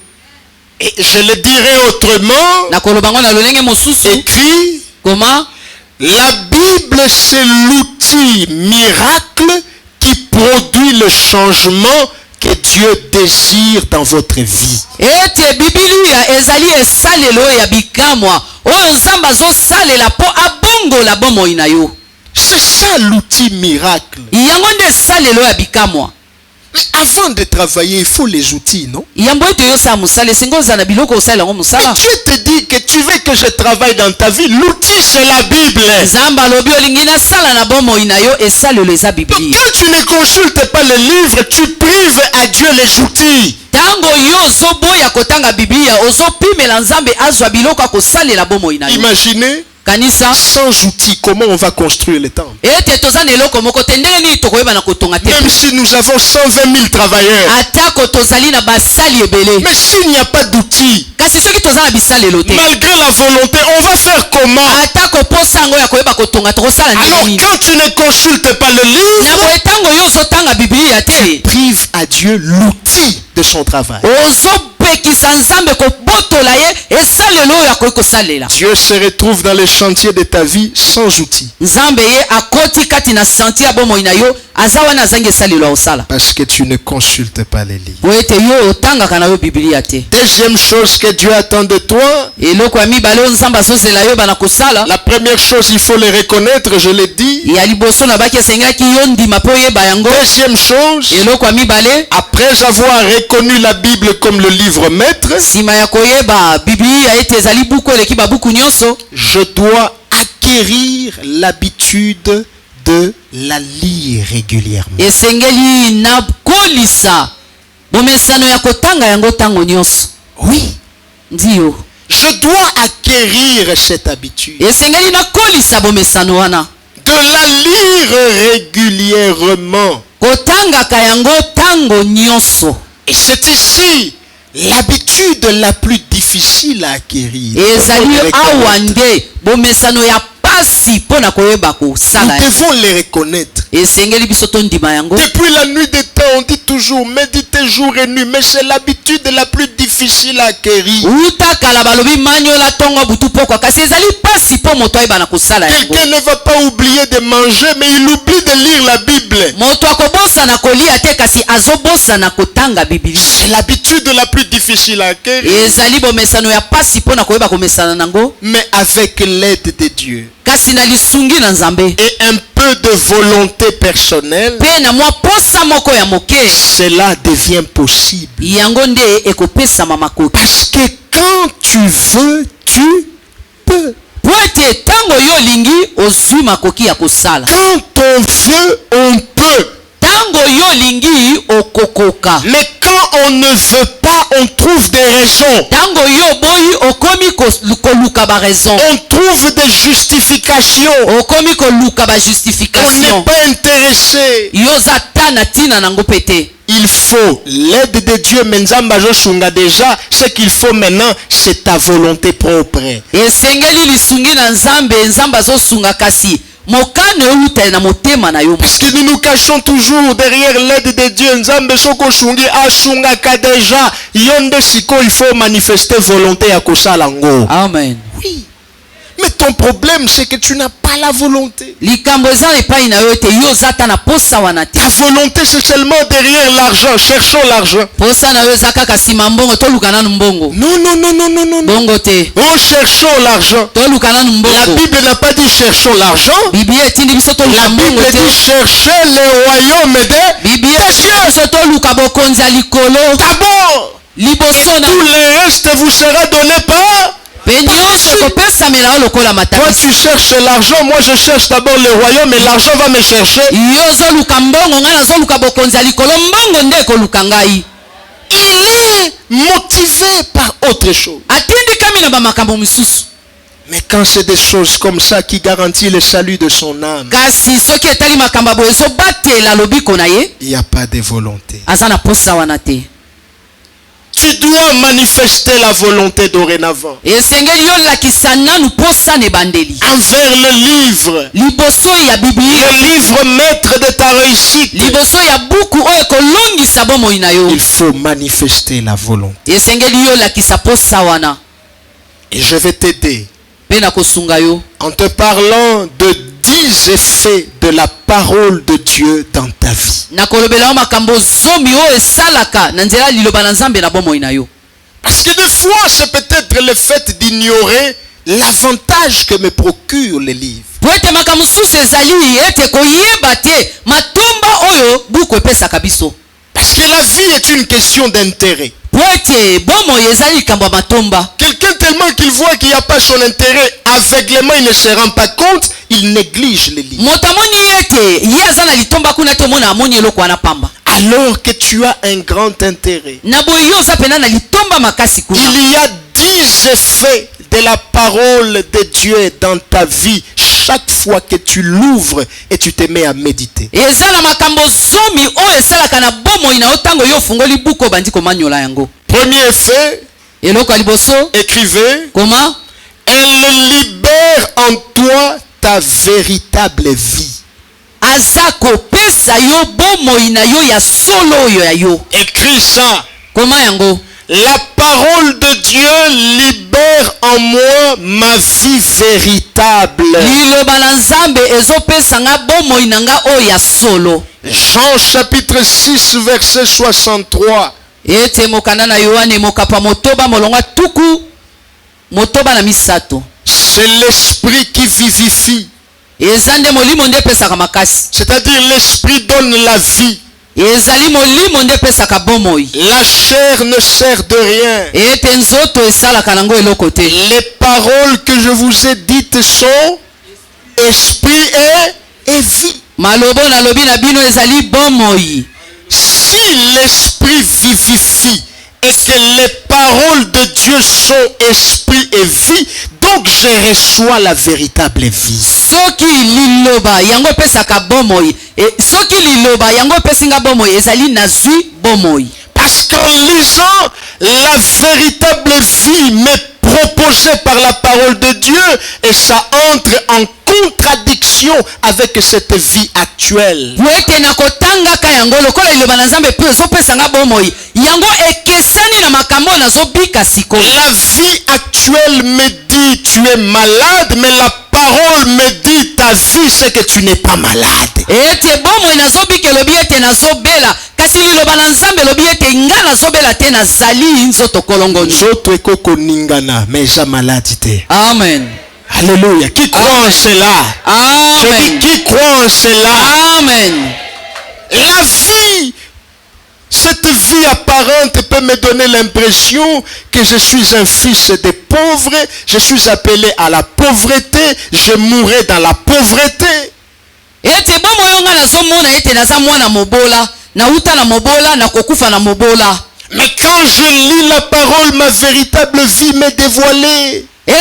Et je le dirai autrement. Na kolobango na lolenge mosusu. Écris. Koma. La Bible, c'est l'outil miracle qui produit le changement que Dieu désire dans votre vie. Ete Biblia ezali esalelo ya bikamwa oyo nzamba zo salela po abongo la bomo inayo. C'est ça l'outil miracle. Yango nde salelo ya bikamwa. Mais avant de travailler, il faut les outils, non? Yambo ete yo sa musala sengo za na biloko osala ngo musala. Dieu te dit que tu veux que je travaille dans ta vie. L'outil, c'est la Bible. Nzamba lobi olingi na sala na bomo inayo esalelo eza Donc, Biblia. quand tu ne consultes pas le livre, tu prives à Dieu les outils. Tango yo zoboya kotanga Biblia ozopimela nzambe azwa biloko akosalela bomo inayo. Imaginez, Kanisa sans outils, comment on va construire le temple? ete tozana eloko moko te ndenge nini tokoyeba na kotonga te. Même si nous avons 120 000 travailleurs. Atako tozali na basali ebele. Mais s'il n'y a pas d'outils, Kasi soki tozana bisalelo te. malgré la volonté, on va faire comment? Atako posa ngo ya koyeba kotonga tokosala Alors nini? quand tu ne consultes pas le Na livre, boye tango yo ozotanga Biblia te. prive à Dieu l'outil de son travail. Ozopekisa nzambe kobotola ye esalelo oyo akoki kosalela. Dieu se retrouve dans les chantiers de ta vie sans outils. Nzambe ye akoti kati na senti ya bomoi na yo aza wana azangi esalelo ya osala. Parce que tu ne consultes pas les livres. Po ete yo otangaka na yo Biblia te. Deuxième chose que Dieu attend de toi. Eloko ya mibale oyo nzambe azozela yo bana kosala. La première chose, il faut les reconnaître, je l'ai dit. Ya liboso na baki esengaki yo ndima po oyeba yango. Deuxième chose, Eloko ya mibale après avoir reconnu la Bible comme le livre maître, nsima ya koyeba Biblia ete ezali buku eleki babuku nyonso, je dois acquérir l'habitude de la lire régulièrement. esengeli na kolisa bomesano ya kotanga yango tango nyonso. Oui, Ndio. je dois acquérir cette habitude Esengeli na kolisa bomesano wana. de la lire régulièrement. Kotangaka yango tango nyonso. Et c'est ici l'habitude la plus difficile à acquérir. Ezali Nous devons awa les reconnaître. nde bomesano ya pasi pona koyeba kosala. Nous devons les reconnaître. Esengeli biso tondima yango. Depuis la nuit des temps, on dit toujours méditer jour et nuit, mais c'est l'habitude la plus difficile à acquérir. Uta kala balobi manyola tongo butu pokwa kasi ezali pasi po moto ayeba na kosala yango. Quelqu'un ne va pas oublier de manger, mais il oublie de lire la Bible. Moto akobosa na kolia te kasi azobosa na kotanga Biblia. C'est l'habitude la plus difficile à acquérir. Ezali bomesano ya pasi pona koyeba komesana nango. Mais avec l'aide de Dieu Kasi na lisungi na Nzambe. et un peu de volonté personnelle, Pe na mwa posa moko ya moke. cela devient possible. Yango nde ekopesa makoki. Parce que quand tu veux, tu peux. Po ete tango yo lingi ozwi makoki ya kosala. Quand on veut, on peut. Tango yo lingi okokoka. Mais quand on ne veut pas, on trouve des raisons. Tango yo boyi okomi koluka ba raison. On trouve des justifications. Okomi koluka ba On justification. n'est pas intéressé. Yo zata na tina nango pete. Il faut l'aide de Dieu. Mais Nzamba Joshunga déjà, ce qu'il faut maintenant, c'est ta volonté propre. Esengeli lisungi na nzambe, nzamba zo sunga kasi. Mokane outa na motema na yo. Parce que nous nous cachons toujours derrière l'aide de Dieu. Nzambe Soko Shungi Ashunga ka déjà. Yonde Siko, il faut manifester volonté à Kosalango. Amen. Oui. Mais ton problème, c'est que tu n'as pas la volonté. Likambo eza epai na yo te yo zata na posa wana te. Ta volonté, c'est seulement derrière l'argent. Cherchons l'argent. Posa na yo zaka kasi mbongo to lukana mbongo. Non, non, non, non, non, non. Bongo te. Oh, cherchons l'argent. To lukana La mbongo. Bible n'a pas dit cherchons l'argent. Biblia etindi biso to La luka Bible mbongo dit te. chercher le royaume de Biblia des etindi cieux. biso to luka bokonzi ya likolo. D'abord, Liboso na tout le reste vous sera donné par. penyonso kopesamela yo lokola Toi, mataki. tu cherches l'argent. Moi, je cherche d'abord le royaume. Et l'argent va me chercher. Yo zoluka mbongo ngai nazoluka bokonzi ya likolo mbongo nde ekoluka ngai. Il est motivé par autre chose. Atindikami na bamakambo misusu. Mais quand c'est des choses comme ça qui garantissent le salut de son âme, Kasi soki etali makambo boye ezobatela lobiko na ye, il n'y a pas de volonté. aza na posa wana te. Tu dois manifester la volonté dorénavant. Esengeli yo lakisa nanu posa na ebandeli. Envers le livre. Liboso ya Biblia, Le livre maître de ta réussite. liboso ya buku oyo ekolongisa bomoi na yo. Il faut manifester la volonté. Esengeli yo lakisa posa wana. Et je vais t'aider Pe na kosunga yo. en te parlant de 10 effets de la parole de Dieu dans ta vie. Na kolobela yo makambo zomi oyo esalaka na nzela liloba na Nzambe na bomoi na yo. Parce que des fois, c'est peut-être le fait d'ignorer l'avantage que me procure les livres. Po ete makambo mosusu ezali ete koyeba te matomba oyo buku epesaka biso. Parce que la vie est une question d'intérêt. Po ete bomoi ezali likambo ya matomba. Quelqu'un tellement qu'il voit qu'il n'y a pas son intérêt, aveuglément il ne se rend pas compte, il néglige les livres. Moto amoni ete ye aza na litomba kuna te omona amoni eloko wana pamba. Alors que tu as un grand intérêt. Na boye yo oza pena na litomba makasi kuna. Il y a 10 effets de la parole de Dieu dans ta vie chaque fois que tu l'ouvres et tu te mets à méditer. Eza na makambo zomi oyo esalaka na bomoi na yo ntango yo ofungoli buku oyo bandi komanyola yango. Premier effet, Eloko ya liboso, écrivez, koma elle libère en toi ta véritable vie. aza kopesa yo bomoi na yo ya solo oyo ya yo. Écris ça. Koma yango. La parole de Dieu libère en moi ma vie véritable. Liloba na Nzambe ezopesa nga bomoi na nga oyo ya solo. Jean chapitre 6 verset 63. Ete mokanda na Yohane mokapa motoba molongwa tuku motoba na misato. C'est l'esprit qui vivifie. Eza nde molimo nde epesaka makasi. C'est-à-dire l'esprit donne la vie. Ezali molimo nde epesaka bomoi. La chair ne sert de rien. Ete nzoto esalaka nango eloko te. Les paroles que je vous ai dites sont esprit et vie. Malobo na lobi na bino ezali bomoi. Si l'esprit vivifie et que les paroles de Dieu sont esprit et vie, donc je reçois la véritable vie. Soki liloba yango epesaka bomoi. Soki liloba yango epesinga bomoi ezali nazwi bomoi. Parce qu'en lisant la véritable vie m'est proposée par la parole de Dieu et ça entre en contradiction avec cette vie actuelle. Wete na kotangaka yango lokola liloba na Nzambe pe ezopesanga bomoi. Yango ekesani na makambo nazobika siko. La vie actuelle me dit tu es malade, mais la parole me dit ta vie c'est que tu n'es pas malade. Ete bomoi nazobika elobi ete nazobela. Kasi liloba na Nzambe elobi ete nga nazobela te nazali nzoto kolongo. Nzoto ekoko ningana, mais ja malade te. Amen. Alléluia. Qui croit en cela? Je dis Amen. qui croit en cela? Amen. La vie, cette vie apparente peut me donner l'impression que je suis un fils des pauvres, je suis appelé à la pauvreté, je mourrai dans la pauvreté. Ete bomoi nga nazomona ete naza mwana mobola nauta na mobola na kokufa na mobola. Mais quand je lis la parole, ma véritable vie m'est dévoilée. Je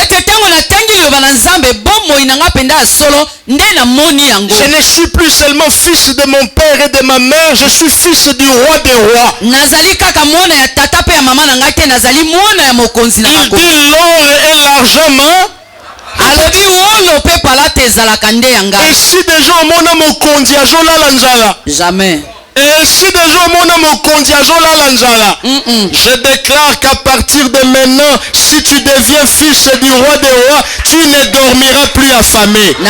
ne suis plus seulement fils de mon père et de ma mère, je suis fils du roi des rois. Il dit l'or et l'argent, et si des gens m'ont mokondi à Jola. Jamais. Et si des gens m'ont mokondi à Jola, je déclare qu'à partir de maintenant, si tu deviens fils du roi des rois, tu ne dormiras plus affamé. Tu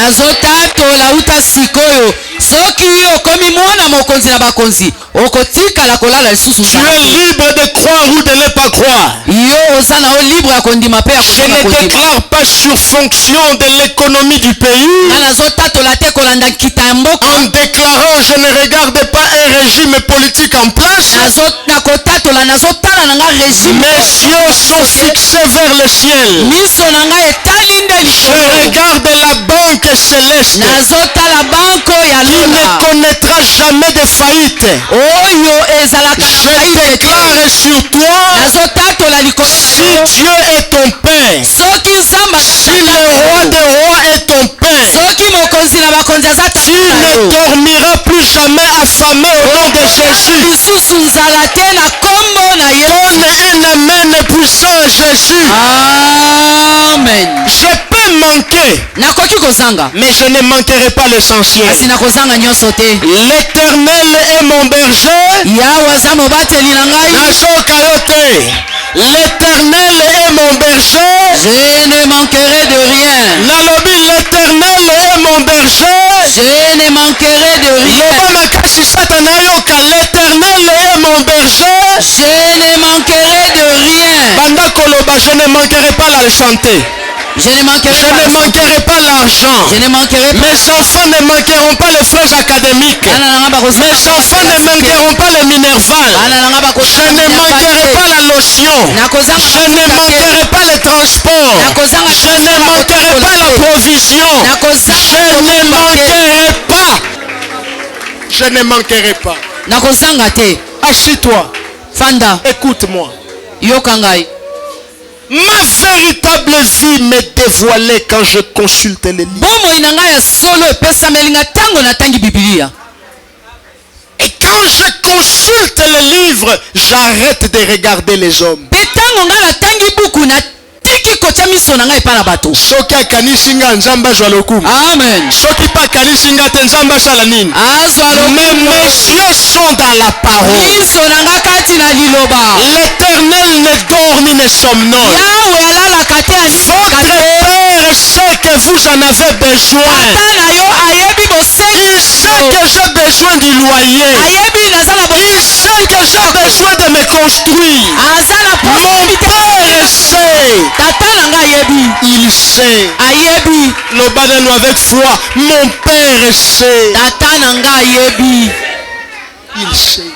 es libre de croire ou de ne pas croire. Je ne déclare pas sur fonction de l'économie du pays. En déclarant, je ne regarde pas un régime politique en place. Mes yeux sont fixés vers le ciel. Je regarde la banque céleste qui ne connaîtra jamais de faillite. Je déclare sur toi, si Dieu est ton Père, si le roi des rois est ton Père, tu ne dormiras plus jamais affamé au nom de Jésus. Donne un amen puissant à Jésus. Amen. Je peux manquer, mais je ne manquerai pas l'essentiel. L'Éternel est mon berger. L'Éternel est mon berger. Je ne manquerai de rien. L'Éternel est mon berger. Je ne manquerai de rien. L'Éternel est mon berger. Je ne manquerai de rien. Je ne manquerai pas la chanter. Je ne manquerai pas l'argent. Mes enfants ne manqueront pas les frais académiques. Mes enfants ne manqueront pas les minervales. Je ne manquerai pas la lotion. Je ne manquerai pas le transport. Je ne manquerai pas la provision. Je ne manquerai pas. Assis-toi. Écoute-moi. Ma véritable vie m'est dévoilée quand je consulte les livres. Et quand je consulte les livres, j'arrête de regarder les hommes. Soki akanisinga nzamba jwa lokumu. Amen. Soki pa kanisinga te nzamba sala nini. Mais mes yeux sont dans la parole. L'Éternel ne dort ni ne somnole. Votre Père sait que vous en avez besoin. Il sait que j'ai besoin du loyer. Il sait que j'ai besoin de me construire. Mon Père sait. Il sait. Le banano avec foi. Mon Père sait. Il sait.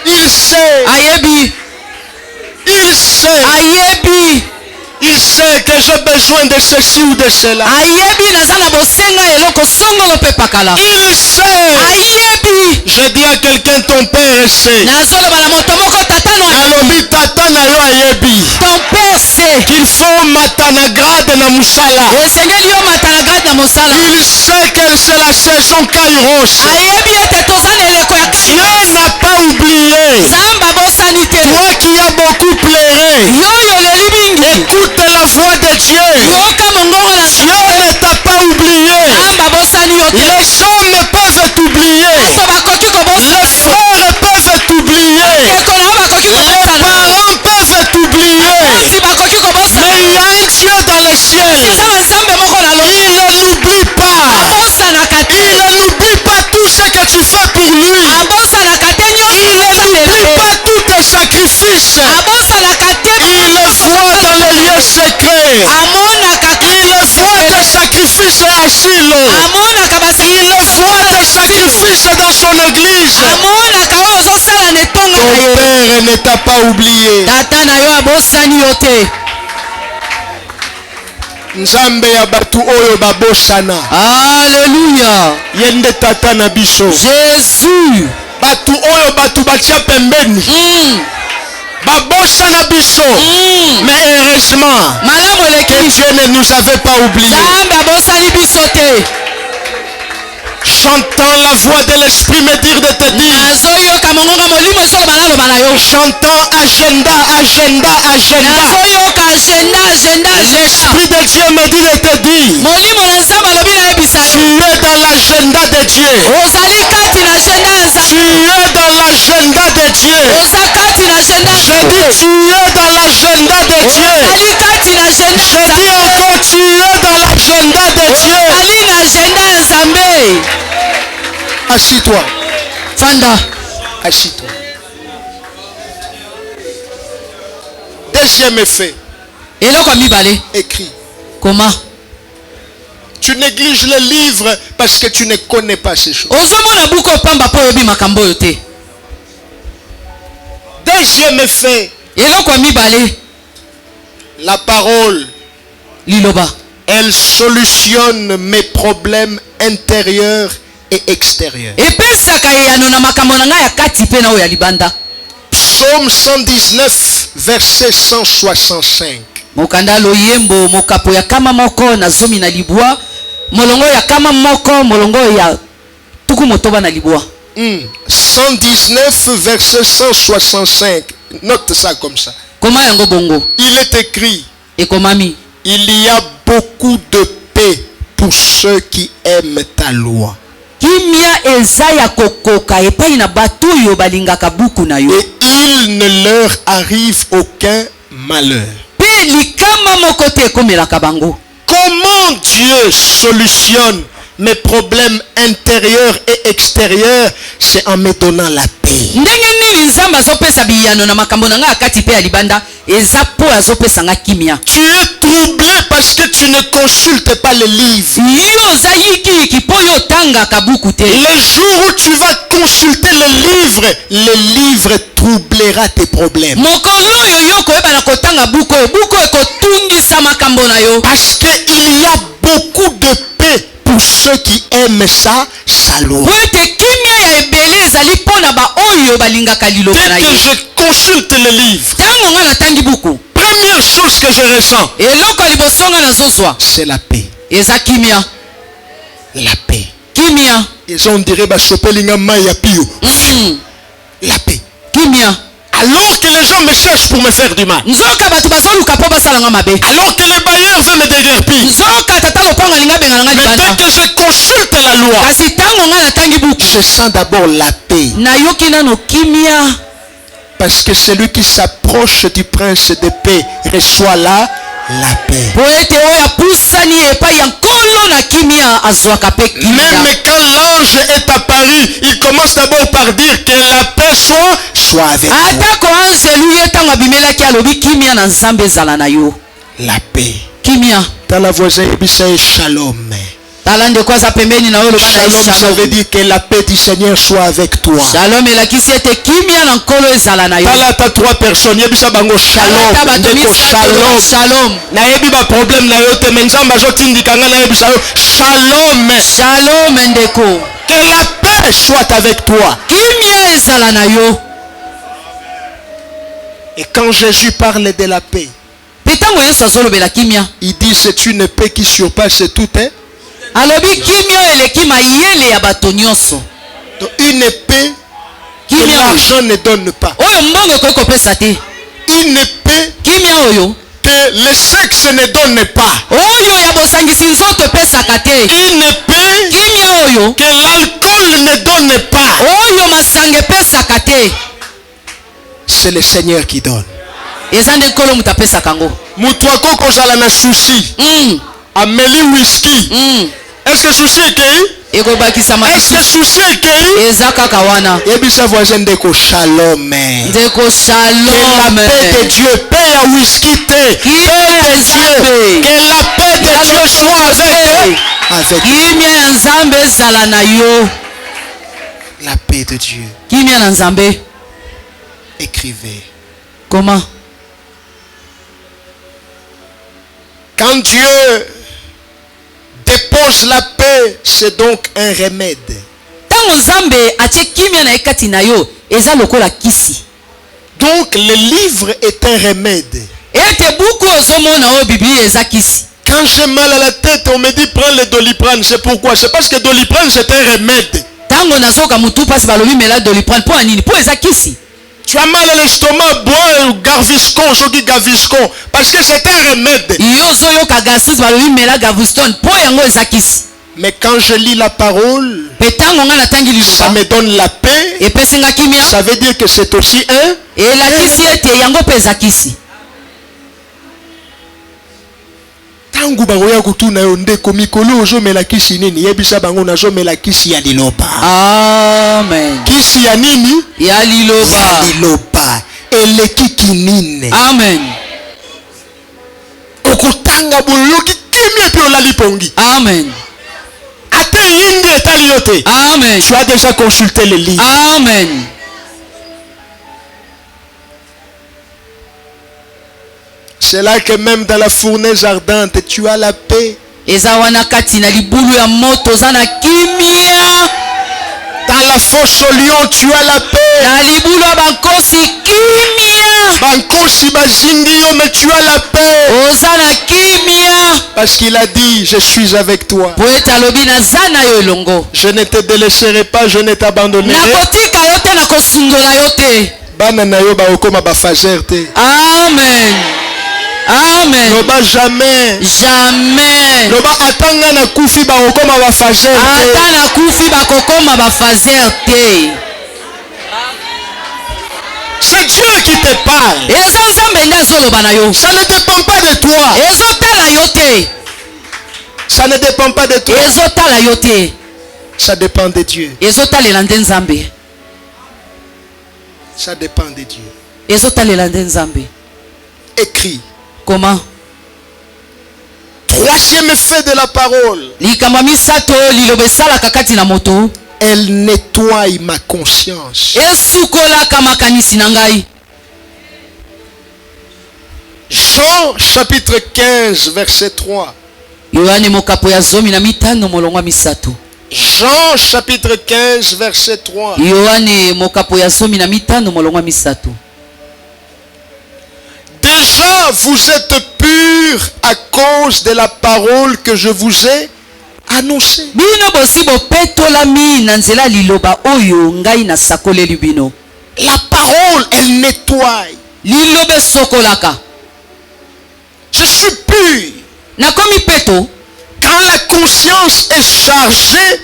Il sait. Il sait. Il sait que j'ai besoin de ceci ou de cela. Il sait. Je dis à quelqu'un, ton père sait. Ton père sait qu'il faut matanagrade na musala. Il sait que c'est la saison Kairos. Dieu n'a pas oublié. Toi qui as beaucoup pleuré, écoute la voix de Dieu. Dieu ne t'a pas oublié. Les hommes peuvent t'oublier. Les frères peuvent t'oublier. Les parents peuvent t'oublier. Mais il y a un Dieu dans le ciel. Il ne l'oublie pas. Il ne l'oublie pas tout ce que tu fais pour lui. Il ne l'oublie pas tous tes sacrifices. Il le voit dans les lieux secrets. Il le voit tes sacrifices à Shiloh. Il le voit tes sacrifices dans son église. Ton père ne t'a pas oublié. Nzambe ya batu oyo babosana. Alléluia. Yende tata na biso. Jésus. Batu oyo batu batia pembeni. Babosana biso. Mais heureusement que Dieu ne nous avait pas oublié. J'entends la voix de l'esprit me dire de te dire. J'entends agenda. L'esprit de Dieu me dit de te dire. Tu es dans l'agenda de Dieu. Tu es dans l'agenda de Dieu. Je dis tu es dans l'agenda de Dieu. Je dis encore tu es dans l'agenda de Dieu. Assis-toi. Fanda. Assis-toi. Deuxième effet. Écrit. Comment? Tu négliges le livre parce que tu ne connais pas ces choses. Deuxième effet. La parole. Elle solutionne mes problèmes intérieurs et extérieurs. Psaume 119, verset 165. Mokanda loyembo mokapo ya kama moko na zomi na libwa molongo ya kama moko molongo ya tuku motoba na libwa. 119 verset 165. Note ça comme ça. Comment yango bongo? Il est écrit. Et komami. Il y a beaucoup de paix pour ceux qui aiment ta loi. Kimia ezaya kokoka epai na batu yo balingaka buku na yo. Et il ne leur arrive aucun malheur. Comment Dieu solutionne mes problèmes intérieurs et extérieurs? C'est en me donnant la paix. Tu es troublé parce que tu ne consultes pas le livre. Le jour où tu vas consulter le livre troublera tes problèmes. Parce qu'il y a beaucoup de paix pour ceux qui aiment ça, sa loi. Dès que je consulte le livre, première chose que je ressens, c'est la paix. La paix. Ils ont dirait la paix. Alors que les gens me cherchent pour me faire du mal. Alors que les bailleurs veulent me déguerpir. Mais dès que je consulte la loi, je sens d'abord la paix. Parce que celui qui s'approche du prince de paix reçoit la paix. Même quand l'ange est apparu, il commence d'abord par dire que la paix soit avec vous. La paix. Dans la voisin, shalom. Shalom, ça veut dire que la paix du Seigneur soit avec toi. Shalom, Tala ta trois personnes, shalom. Shalom. Shalom. Shalom, ndeko. Que la paix soit avec toi. Et quand Jésus parle de la paix, il dit c'est une paix qui surpasse tout. Donc une paix que l'argent ne donne pas. Une paix que le sexe ne donne pas. Une paix que l'alcool ne donne pas. C'est le Seigneur qui donne. Mutuako kozala na souci. Amélie whisky. Est-ce que souci est kei? Est-ce que souci est kei? Ebisa voisin ndeko shalom. Que la paix de Dieu, paix à whisky te. Paix de Dieu. Que la paix de Dieu soit avec la paix de Dieu. Écrivez. Comment? Quand Dieu dépose la paix, c'est donc un remède. Tango Nzambe atie kimia na ekati na yo eza lokola kisi. Donc le livre est un remède. Ete buku ozomona o Bible eza kisi. Quand j'ai mal à la tête, on me dit prends le Doliprane. C'est pourquoi? C'est parce que Doliprane c'est un remède. Tango nazoka mutu pasi balobi mela Doliprane po anini? Po eza kisi. Tu as mal à l'estomac, bois Gaviscon, je dis Gaviscon, parce que c'est un remède. Yozo yoka gastritis balobi mela Gaviscon po yango eza kisi. Mais quand je lis la parole, ça me donne la paix. Ça veut dire que c'est aussi un. Et la kisi ete yango peza kisi. Tangu bagoya kutuna yo ndeko mikolo ojo mela kisi nini yebisa bango nazo mela kisi ya liloba. Amen. Kisi ya nini? Ya liloba. Ya liloba. Eleki kinine. Amen. Okutanga buluki kimia pe olali pongi. Amen. Ate yindi etali yote. Amen. Tu as déjà consulté les livres. Amen. C'est là que même dans la fournaise ardente, tu as la paix. Ezawana kati na libulu ya moto zana kimia. Dans la fosse au lion, tu as la paix. Na libulu ya bankosi kimia. Bankosi bazingio, mais tu as la paix. Ozana kimia. Parce qu'il a dit, je suis avec toi. Poeta lobina zana yo longo. Je ne te délaisserai pas, je ne t'abandonnerai. Nakotika yote na kosundola yote. Bana na yo ba okoma ba fazer te. Amen. Amen. Loba jamais. Jamais. Loba atanga na kufi ba okoma ba fazer te. Ata na kufi ba kokoma ba fazer te. C'est Dieu qui te parle. Eza Nzambe nde azoloba na yo. Ça ne dépend pas de toi. Ezotala yo te. Ça ne dépend pas de toi. Ezotala yo te. Ça dépend de Dieu. Ezotalela nde Nzambe. Ça dépend de Dieu. Ezotalela nde Nzambe. Écrit. Comment? Troisième effet de la parole. Likambo misato liloba esalaka kati na moto. Elle nettoie ma conscience. Esukolaka makanisi na ngai. Jean chapitre 15 verset 3. Yohane mokapo ya 15 molongwa misato. Jean chapitre 15 verset 3. Yohane mokapo ya 15 molongwa misato. Déjà vous êtes purs à cause de la parole que je vous ai annoncée. Bino bosi bopetolami na nzela liloba oyo ngai na sakoleli bino. La parole elle nettoie. Liloba sokolaka. Je suis pur. Nakomi peto. Quand la conscience est chargée,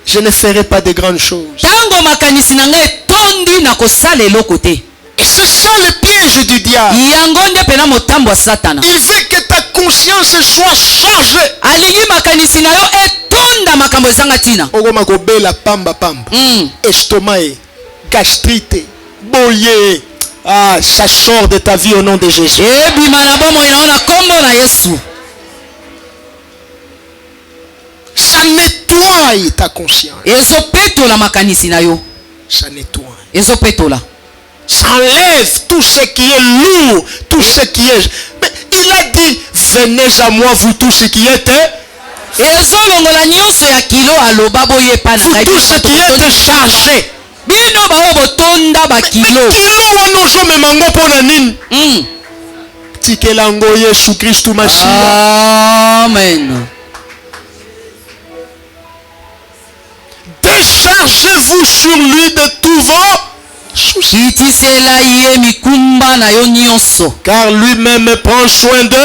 je ne ferai pas de grandes choses. Tango makanisi na ngai tondi na kosala eloko te. Et c'est ça le piège du diable. Yango nde pena motambo satana. Il veut que ta conscience soit chargée. Alingi makanisi na yo etonda makambo ezanga tina. Ogoma kobela pamba pamba. Estomac, gastrite, boye. Ah, ça sort de ta vie au nom de Jésus. Ebima na bomo inaona kombo na Yesu. Ça nettoie ta conscience. Ezopetola makanisi na yo. Ça nettoie. Ezopetola. Ça enlève tout ce qui est lourd, tout ce qui est... Mais il a dit, venez à moi vous tous ce qui êtes... Ezolongola nyonso ya kilo aloba boye pa na ngai. Tout ce qui est chargé. Bino bao botonda ba kilo. Mais kilo wano jo memango pona nini? Tikelango Yesu Christu Masiya. Amen. Déchargez-vous sur lui de tous vos soucis. Itisela ye mikumba na yo nyonso. Car lui-même prend soin de...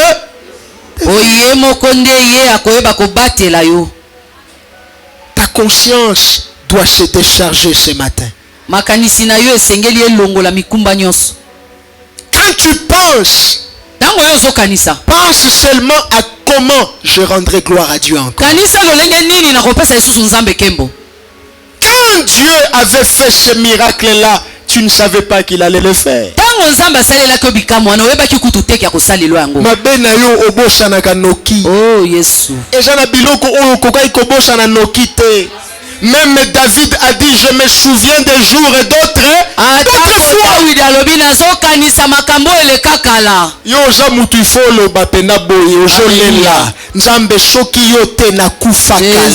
Oye mokonde ye akoyeba kobatela yo. Ta conscience doit se décharger ce matin. Makanisi na yo esengeli elongola mikumba nyonso. Quand tu penses, tango yo zokanisa, pense seulement à comment je rendrai gloire à Dieu encore. Kanisa lolenge nini na kopesa Yesu Nzambe kembo. Quand Dieu avait fait ce miracle-là, tu ne savais pas qu'il allait le faire. Tango Nzambe asalela ko bikamwa na oyeba ki kutu teki ya kosalelo yango. Mabe na yo obosanaka noki. Oh Yesu. Eza na biloko oyo kokai kobosana noki te. Même David a dit, je me souviens des jours et d'autres fois. Yo oza mutu ifo oloba pena boye ozolela nzambe soki yo te nakufa kala,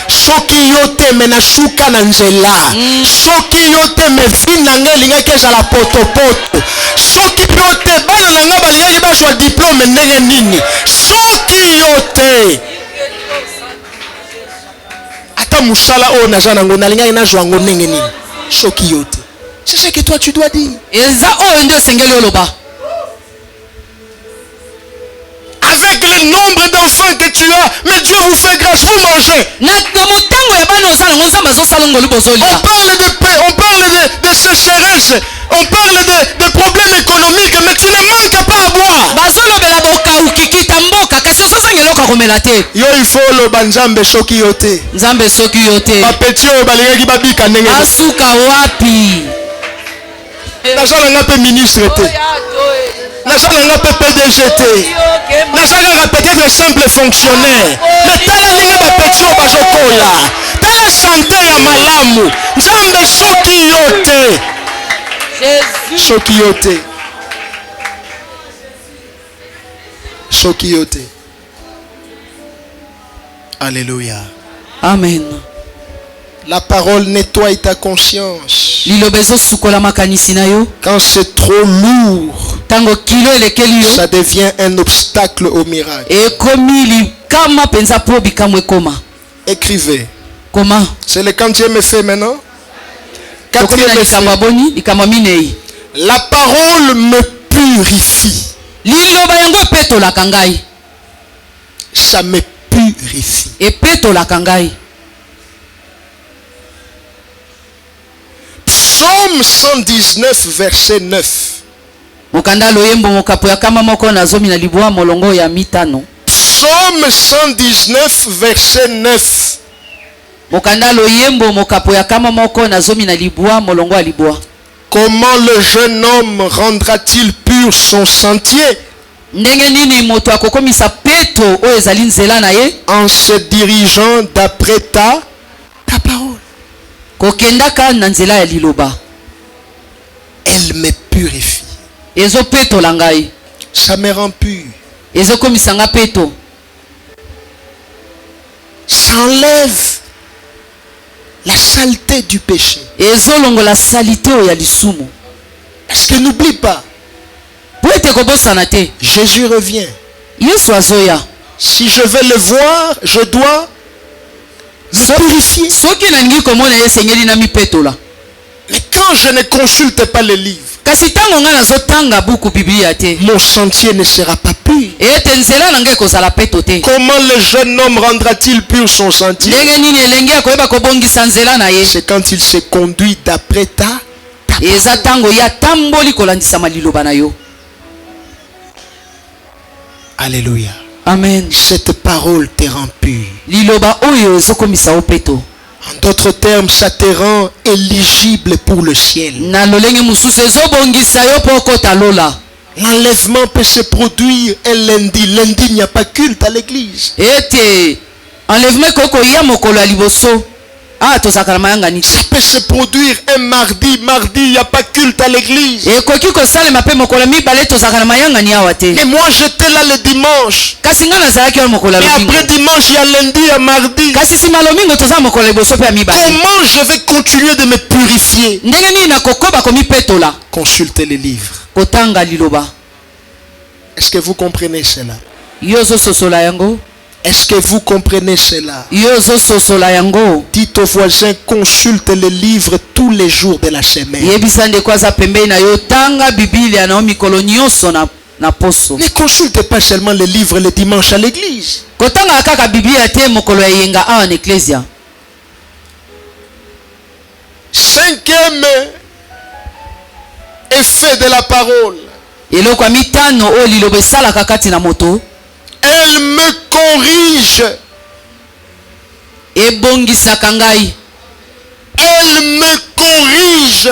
soki yo te me nashuka na nzela, soki yo te me vi na ngai elingaki ezala potopoto, soki yo te bana na ngai balingaki bazwa diplome ndenge nini, soki yo te ata musala oyo naza nango nalingaki nazwa yango ndenge nini, soki yo te. C'est ce que toi tu dois dire. Avec le nombre d'enfants que tu as, mais Dieu vous fait grâce, vous mangez. On parle de paix, on parle de sécheresse, on parle de problèmes économiques, mais tu ne manques pas à boire. Yo il faut le banzambe soki yote. Nzambe soki yote. Bapeti o balingaki babika ndenge. Asuka wapi? Nazala pe ministre te. Nazala pe PDG te. Nazala peut-être simple fonctionnaire. Mais tala linga bapeti o bazokola. Tala santé ya malamu. Nzambe soki yote. Jésus. Soki yote. Soki yote. Alléluia. Amen. La parole nettoie ta conscience. Quand c'est trop lourd, ça devient un obstacle au miracle. Écrivez. Comment? C'est le quatrième effet maintenant. Quatrième effet. La parole me purifie. Ça me purifie. Psaume 119 verset 9. Psaume 119 verset 9. Comment le jeune homme rendra-t-il pur son sentier? En se dirigeant d'après ta parole. Elle me purifie. Ça me rend pur. Ça enlève la saleté du péché. Parce que n'oublie pas, Jésus revient. Si je veux le voir, je dois me purifier. Mais quand je ne consulte pas les livres, mon sentier ne sera pas pur. Comment le jeune homme rendra-t-il pur son sentier? C'est quand il se conduit d'après ta parole. Alléluia. Amen. Cette parole te rend pur. En d'autres termes, ça te rend éligible pour le ciel. L'enlèvement peut se produire un lundi. Lundi, il n'y a pas culte à l'église. Ça peut se produire un mardi. Mardi, il n'y a pas culte à l'église. Mais moi, j'étais là le dimanche. Et après dimanche, il y a lundi, il y a mardi. Comment je vais continuer de me purifier? Consultez les livres. Est-ce que vous comprenez cela? Est-ce que vous comprenez cela? Dites aux voisins, consulte les livres tous les jours de la semaine. Ne consultez pas seulement les livres le dimanche à l'église. Cinquième effet de la parole. Elle me corrige. Elle me corrige.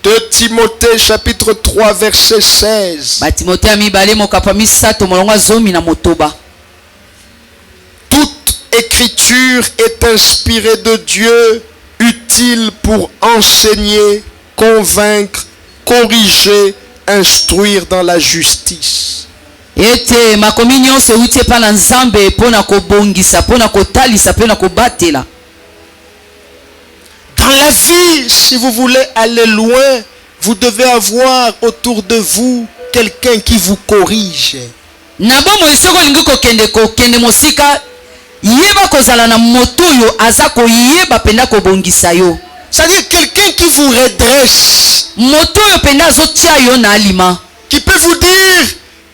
2 Timothée chapitre 3 verset 16. Toute écriture est inspirée de Dieu, utile pour enseigner, convaincre, corriger, instruire dans la justice. ete makomi nyonso euti epa na nzambe mpona kobongisa, mpona kotalisa, mpona kobatela. Dans la vie, si vous voulez aller loin, vous devez avoir autour de vous quelqu'un qui vous corrige. Na bomoi soki olingi kokende mosika, yeba kozala na moto oyo aza koyeba mpenza kobongisa yo. C'est-à-dire quelqu'un qui vous redresse. Moto oyo mpenza azotia yo na alima. Qui peut vous dire,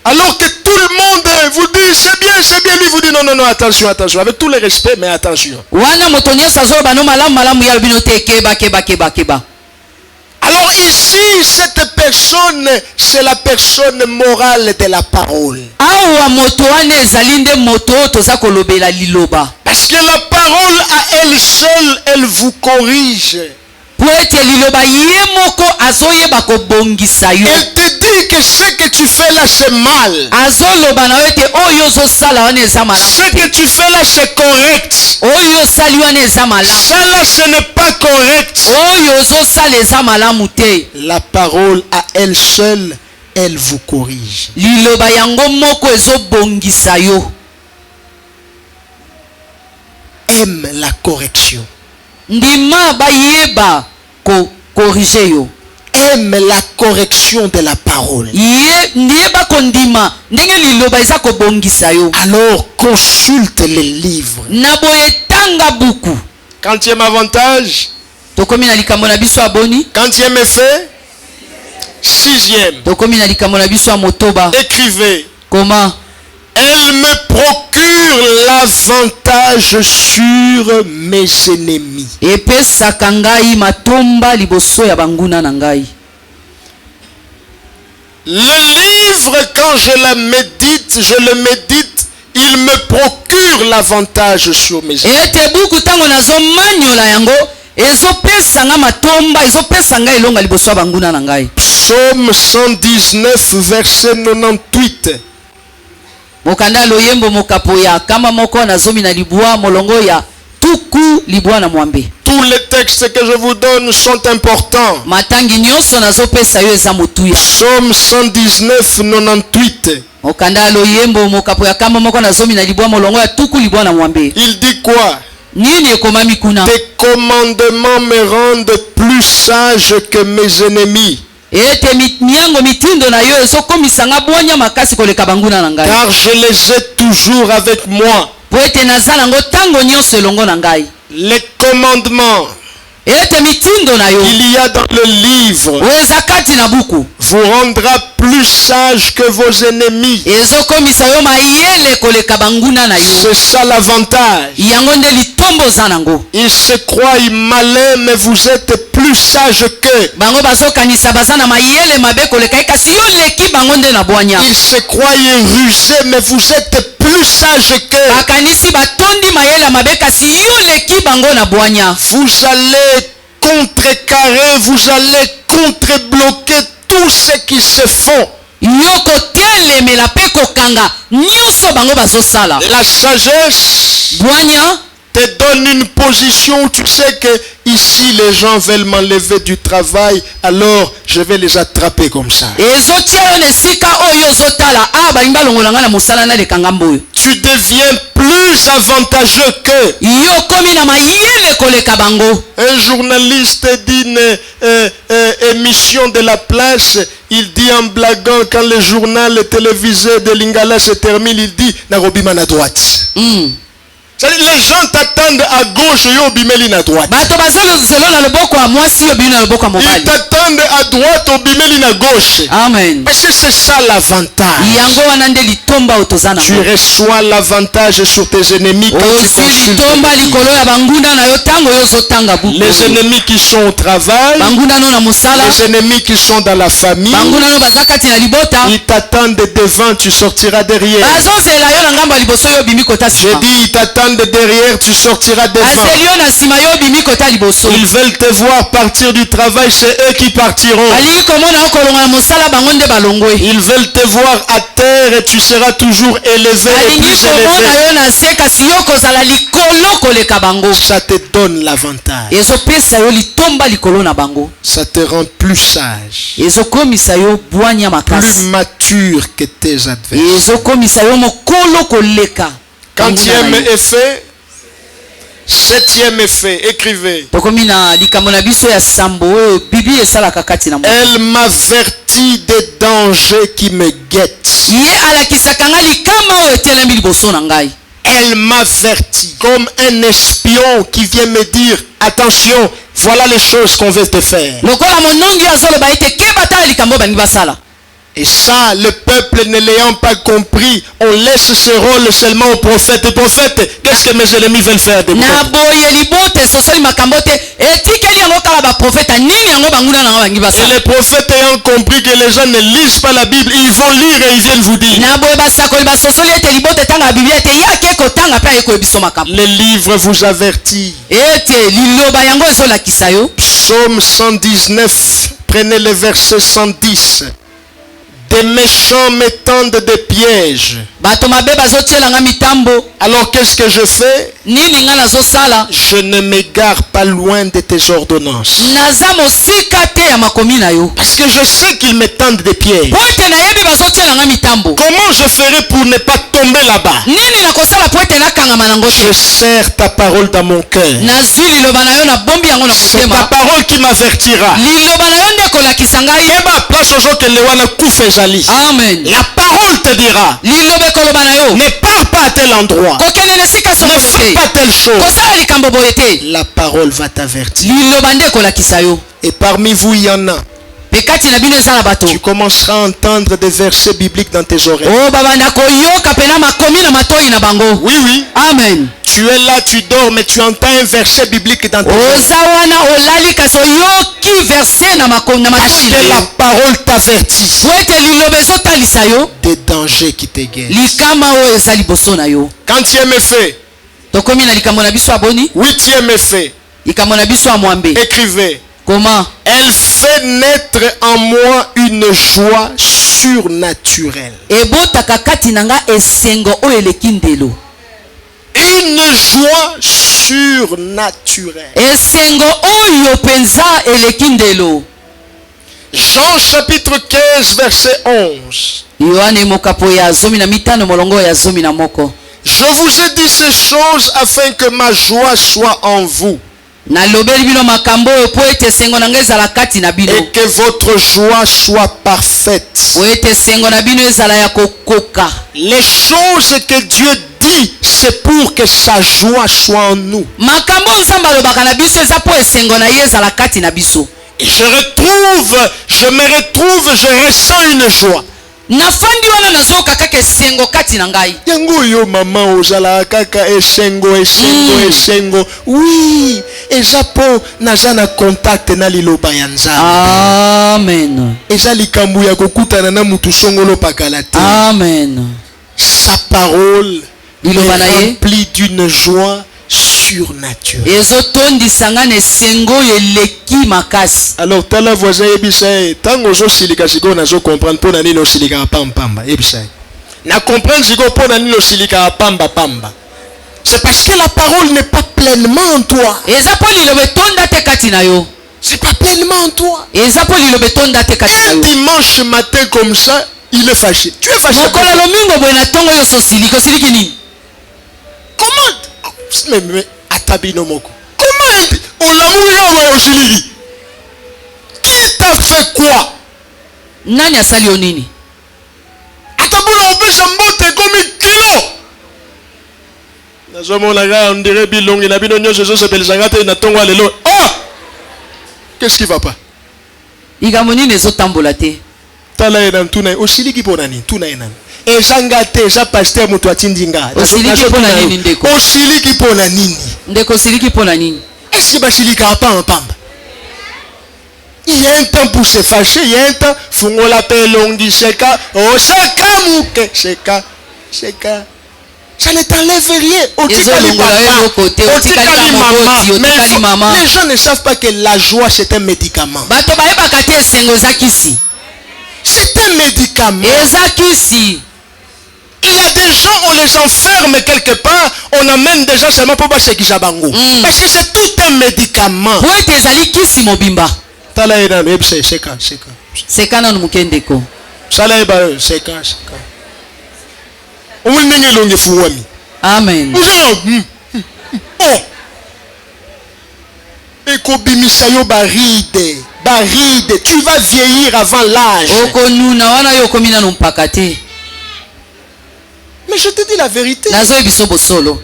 alors que tout le monde vous dit c'est bien, lui vous dit non, attention, avec tout le respect, mais attention. Wana moto nyonso azoba no malamu ya bino te keba. Alors ici, cette personne, c'est la personne morale de la parole. Awa moto wana ezali nde moto toza kolobela liloba. Parce que la parole à elle seule, elle vous corrige. Po ete liloba ye moko azoyeba kobongisa yo. Elle te dit que ce que tu fais là c'est mal. Azoloba na ete oyo ozosala wana eza malamu. Ce que tu fais là c'est correct. Oyo osali wana eza malamu. Ça là ce n'est pas correct. Oyo ozosala eza malamu te. La parole à elle seule, elle vous corrige. Liloba yango moko ezobongisa yo. Aime la correction. Ndima bayeba ko corriger yo. Aime la correction de la parole. Ndiyeba kondima ndenge liloba eza kobongisa yo. Alors consulte les livres. Na boye tanga buku. Quantième avantage? Tokomi na likambo na biso aboni. Quantième effet? Sixième. Tokomi na likambo na biso motoba. Écrivez. Comment? Elle me procure l'avantage sur mes ennemis. Epesaka ngai matomba liboso ya banguna na ngai. Le livre, quand je le médite, il me procure l'avantage sur mes ennemis. Ete buku tango nazo manyola yango ezopesa nga matomba, ezopesa nga elonga liboso ya banguna na ngai. Psaume 119 verset 98. Mokanda loyembo mokapo ya kama moko nazomi na libwa molongo ya tuku libwa na mwambe. Tous les textes que je vous donne sont importants. Matangi nyonso nazopesa yo eza motuya. Psaume 119 98. Mokanda loyembo mokapo ya kama moko nazomi na libwa molongo ya tuku libwa na mwambe. Il dit quoi? Nini ekomami kuna? Tes commandements me rendent plus sage que mes ennemis. Ete miango mitindo na yo ezokomisanga bwanya makasi koleka banguna na ngai. Car je les ai toujours avec moi. Po ete nazala ngo tango nyonso elongo na ngai. Les commandements qu'il y a dans le livre vous rendra plus sage que vos ennemis. C'est ça l'avantage. Ils se croient malins, mais vous êtes plus sage qu'eux. Ils se croient rusés, mais vous êtes plus sage qu'eux. Vous allez contrecarrer, vous allez contrebloquer tout ce qui se font. La sagesse te donne une position où tu sais que ici les gens veulent m'enlever du travail, alors je vais les attraper comme ça. Tu deviens plus avantageux qu'eux. Un journaliste d'une émission de la place, il dit en blaguant, quand le journal télévisé de Lingala se termine, il dit Narobiman à droite. Les gens t'attendent à gauche et au bimeli à droite. Ils t'attendent à droite au bimeli à gauche. Amen. Parce que c'est ça l'avantage. Tu reçois l'avantage sur tes ennemis quand tu consultes. Les ennemis qui sont au travail, les ennemis qui sont dans la famille, ils t'attendent devant, tu sortiras derrière. J'ai dit ils t'attendent t'attendent derrière, tu sortiras devant. azeli yo na nsima yo obimi kota liboso. Ils veulent te voir partir du travail, c'est eux qui partiront. balingi komona yo kolonga na mosala bango nde balongwe. Ils veulent te voir à terre et tu seras toujours élevé et balingi plus komona élevé. yo na se kasi yo kozala likolo koleka bango. Ça te donne l'avantage. ezopesa yo litomba likolo na bango. Ça te rend plus sage, ezokomisa yo bwanya plus makasi. mature que tes adversaires. ezokomisa yo mokolo koleka. Quantième effet, septième effet, écrivez. tokomi na likambo na biso ya sambo oyo bibi esalaka kati na moto. Elle m'avertit des dangers qui me guettent. ye alakisaka ngai likama oyo etelemi liboso na ngai. Elle m'avertit comme un espion qui vient me dire attention, voilà les choses qu'on veut te faire. lokola monongi azoloba ete keba tala likambo oyo balingi basala. Et ça, le peuple ne l'ayant pas compris, on laisse ce rôle seulement aux prophètes. Et prophètes, qu'est-ce que mes ennemis veulent faire de moi? na boyeli bote esosoli makambo te etikeli yango kala baprofeta nini yango banguna na yango balingi Et basala. les prophètes ayant compris que les gens ne lisent pas la Bible, ils vont lire et ils viennent vous dire. na boye basakoli basosoli ete libote etanga biblia ete ye ake kotanga mpe aye koyebiso makambo. Le livre vous avertit. ete liloba yango ezolakisa yo. Psaume 119, prenez le verset 110. Des méchants me tendent des pièges. bato mabe bazotielanga mitambo. Alors qu'est-ce que je fais? nini nga nazosala. Je ne m'égare pas loin de tes ordonnances. naza mosika te ya makomi na yo. Parce que je sais qu'ils me tendent des pièges. po ete nayebi bazotielanga mitambo. Comment je ferai pour ne pas tomber là-bas? nini nakosala po ete nakangama nango Je te. serre ta parole dans mon cœur. nazwi liloba na yo nabombi yango na C'est ta motema. parole qui m'avertira. liloba na yo nde ekolakisa ngai. Keba place au jour que le wana koufezali. amen. La parole te dira. liloba ekoloba na yo. Ne pars pas à tel endroit. kokende na esika Ne songolo fais te. pas telle chose. kosala likambo boye te. La parole va t'avertir. liloba nde ekolakisa yo. Et parmi vous, il y en a. mpe kati na bino eza na bato. Tu commenceras à entendre des versets bibliques dans tes oreilles. o babanda koyoka pena makomi na matoi na bango. Oui, oui. amen. Tu es là, tu dors, mais tu entends un verset biblique dans tes oreilles. oza wana olali kasi oyoki verse na Parce matoi que la parole t'avertit po ete liloba ezotalisa yo des dangers qui te guettent. likama oyo eza liboso na yo. Quantième effet, tokomi na likambo na biso ya boni. huitième effet, likambo na biso ya mwambe. écrivez. Comment? Elle fait naître en moi une joie surnaturelle. ebotaka kati na nga esengo oyo eleki ndelo. Une joie surnaturelle. esengo oyo penza eleki ndelo. Jean chapitre 15 verset 11. yohane mokapo ya 15 molongo ya 11. Je vous ai dit ces choses afin que ma joie soit en vous nalobeli bino makambo oyo po ete esengo na nga ezala kati na bino. et que votre joie soit parfaite. po ete esengo na bino ezala ya kokoka. Les choses que Dieu dit, c'est pour que sa joie soit en nous. makambo nzambe alobaka na biso eza po esengo na ye ezala kati na biso. Et je me retrouve, je ressens une joie. nafandi wana nazoyoka kaka esengo kati na ngai. Yango yo mama ozala kaka esengo. Oui, eza po naza na contact na liloba ya Nzambe. amen. Eza likambo ya kokutana na mutu songolo pakala te. amen. Sa parole liloba na est ye remplie d'une joie surnaturelle. ezotondisa nga na esengo oyo eleki makasi. Alors tala voisin yebisa ye tango ozosilika sikoyo nazokomprendre mpo na nini osilikaka pambapamba yebisa ye na comprendre sikoyo mpo na nini osilikaka pambapamba. C'est parce que la parole n'est pas pleinement en toi. eza po liloba etonda te kati na yo. C'est pas pleinement en toi. eza po liloba etonda te kati na Un yo. dimanche matin comme ça, il est fâché. Tu es fâché. mokolo lomingo boye na ntongo oyo osiliki osiliki nini. Comment mais atabino moko. Comment olamuya osiliki? Qui t'a fait quoi? nani asali yo nini? Atabona opesa mbote komi kilo. Nazomona ga on dirait bilongi na bino nyonso ezosepelesanga te na ntongo ya lelo. Oh! Qu'est-ce qui va pas? likambo nini ezotambola te. Tala ye na ntuna ye osiliki mpo na nini? Tuna ye nani? Eza nga te, eza paster moto atindi nga. Osiliki mpo na nini ndeko? Osiliki mpo na nini? ndeko osiliki mpo na nini? Est-ce que basilikaka pamba? Il y a un temps pour se fâcher, il y a un temps fungola pe longi seka, oh seka muke, seka. Ça ne t'enlève rien. Ezolongola yo kote, otikali maboti, otikali mama. Les gens ne savent pas que la joie c'est un médicament. Bato bayebaka te esengo eza kisi. C'est un médicament. Eza kisi. Il y a des gens, on les enferme quelque part, on amène des gens seulement pour passer Kijabango. Parce que c'est tout un médicament. Po ete ezali kisi mobimba. Tala ina c'est seka. Sekana no mukendeko. Sala eba seka. Umulenge longe fuwami. Amen. Oh. Ekobimisa yo baride. Tu vas vieillir avant l'âge. Okonuna wana yo komina no mpaka te. Mais je te dis la vérité. Nazo biso bosolo.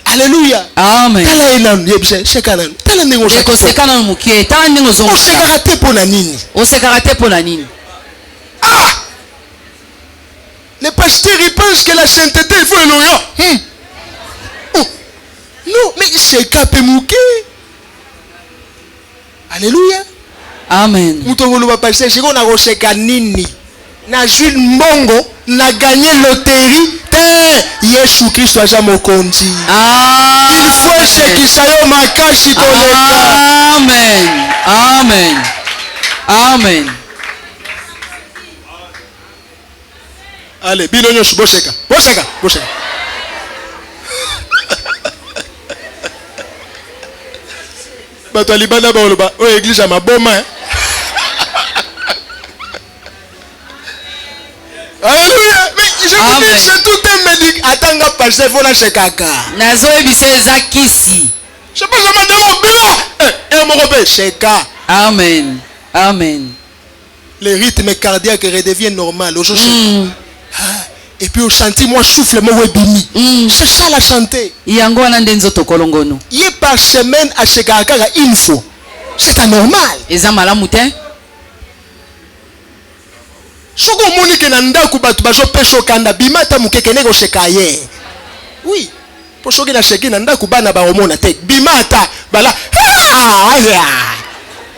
Alléluia. Amen. Tala ina yebse sekana. Tala nengo sekana. Ekosekana no mukie. Tala nengo zongo. Osekara te pona nini? Osekara te pona nini? Ah! Les pasteurs, ils pensent que la sainteté, il faut le oh. Non, mais c'est kapemouké. Alléluia. Amen. Moutongolo va passer, c'est qu'on a reçu nini. Na Jules Mbongo, na gagné loterie. Yesu Christ soit mon conti. Il faut ce qui s'aille makashi koleka. Amen. Amen. Amen. Allez, binonyo boseka. Boseka. Bato alibanda ba oloba, o église ma boma. Alléluia. Mais je vous dis, c'est tout un médic. Attends, passer faut la sekaka. Nazo ebise za kisi. Je peux jamais demander bila. Et mon robé seka. Amen. Amen. Les rythmes cardiaques redeviennent normaux aujourd'hui. Et puis au chantier, moi souffle moi webini. C'est ça la santé. Yango wana ndenzo tokolongono. Yé par semaine à sekaka une fois. C'est anormal. Eza malamu te. Soko monike na ndaku batu bazo peso kanda bimata mukekene ko sekaye. Oui. Pour soki na seki na ndaku bana ba omona te. Bimata bala.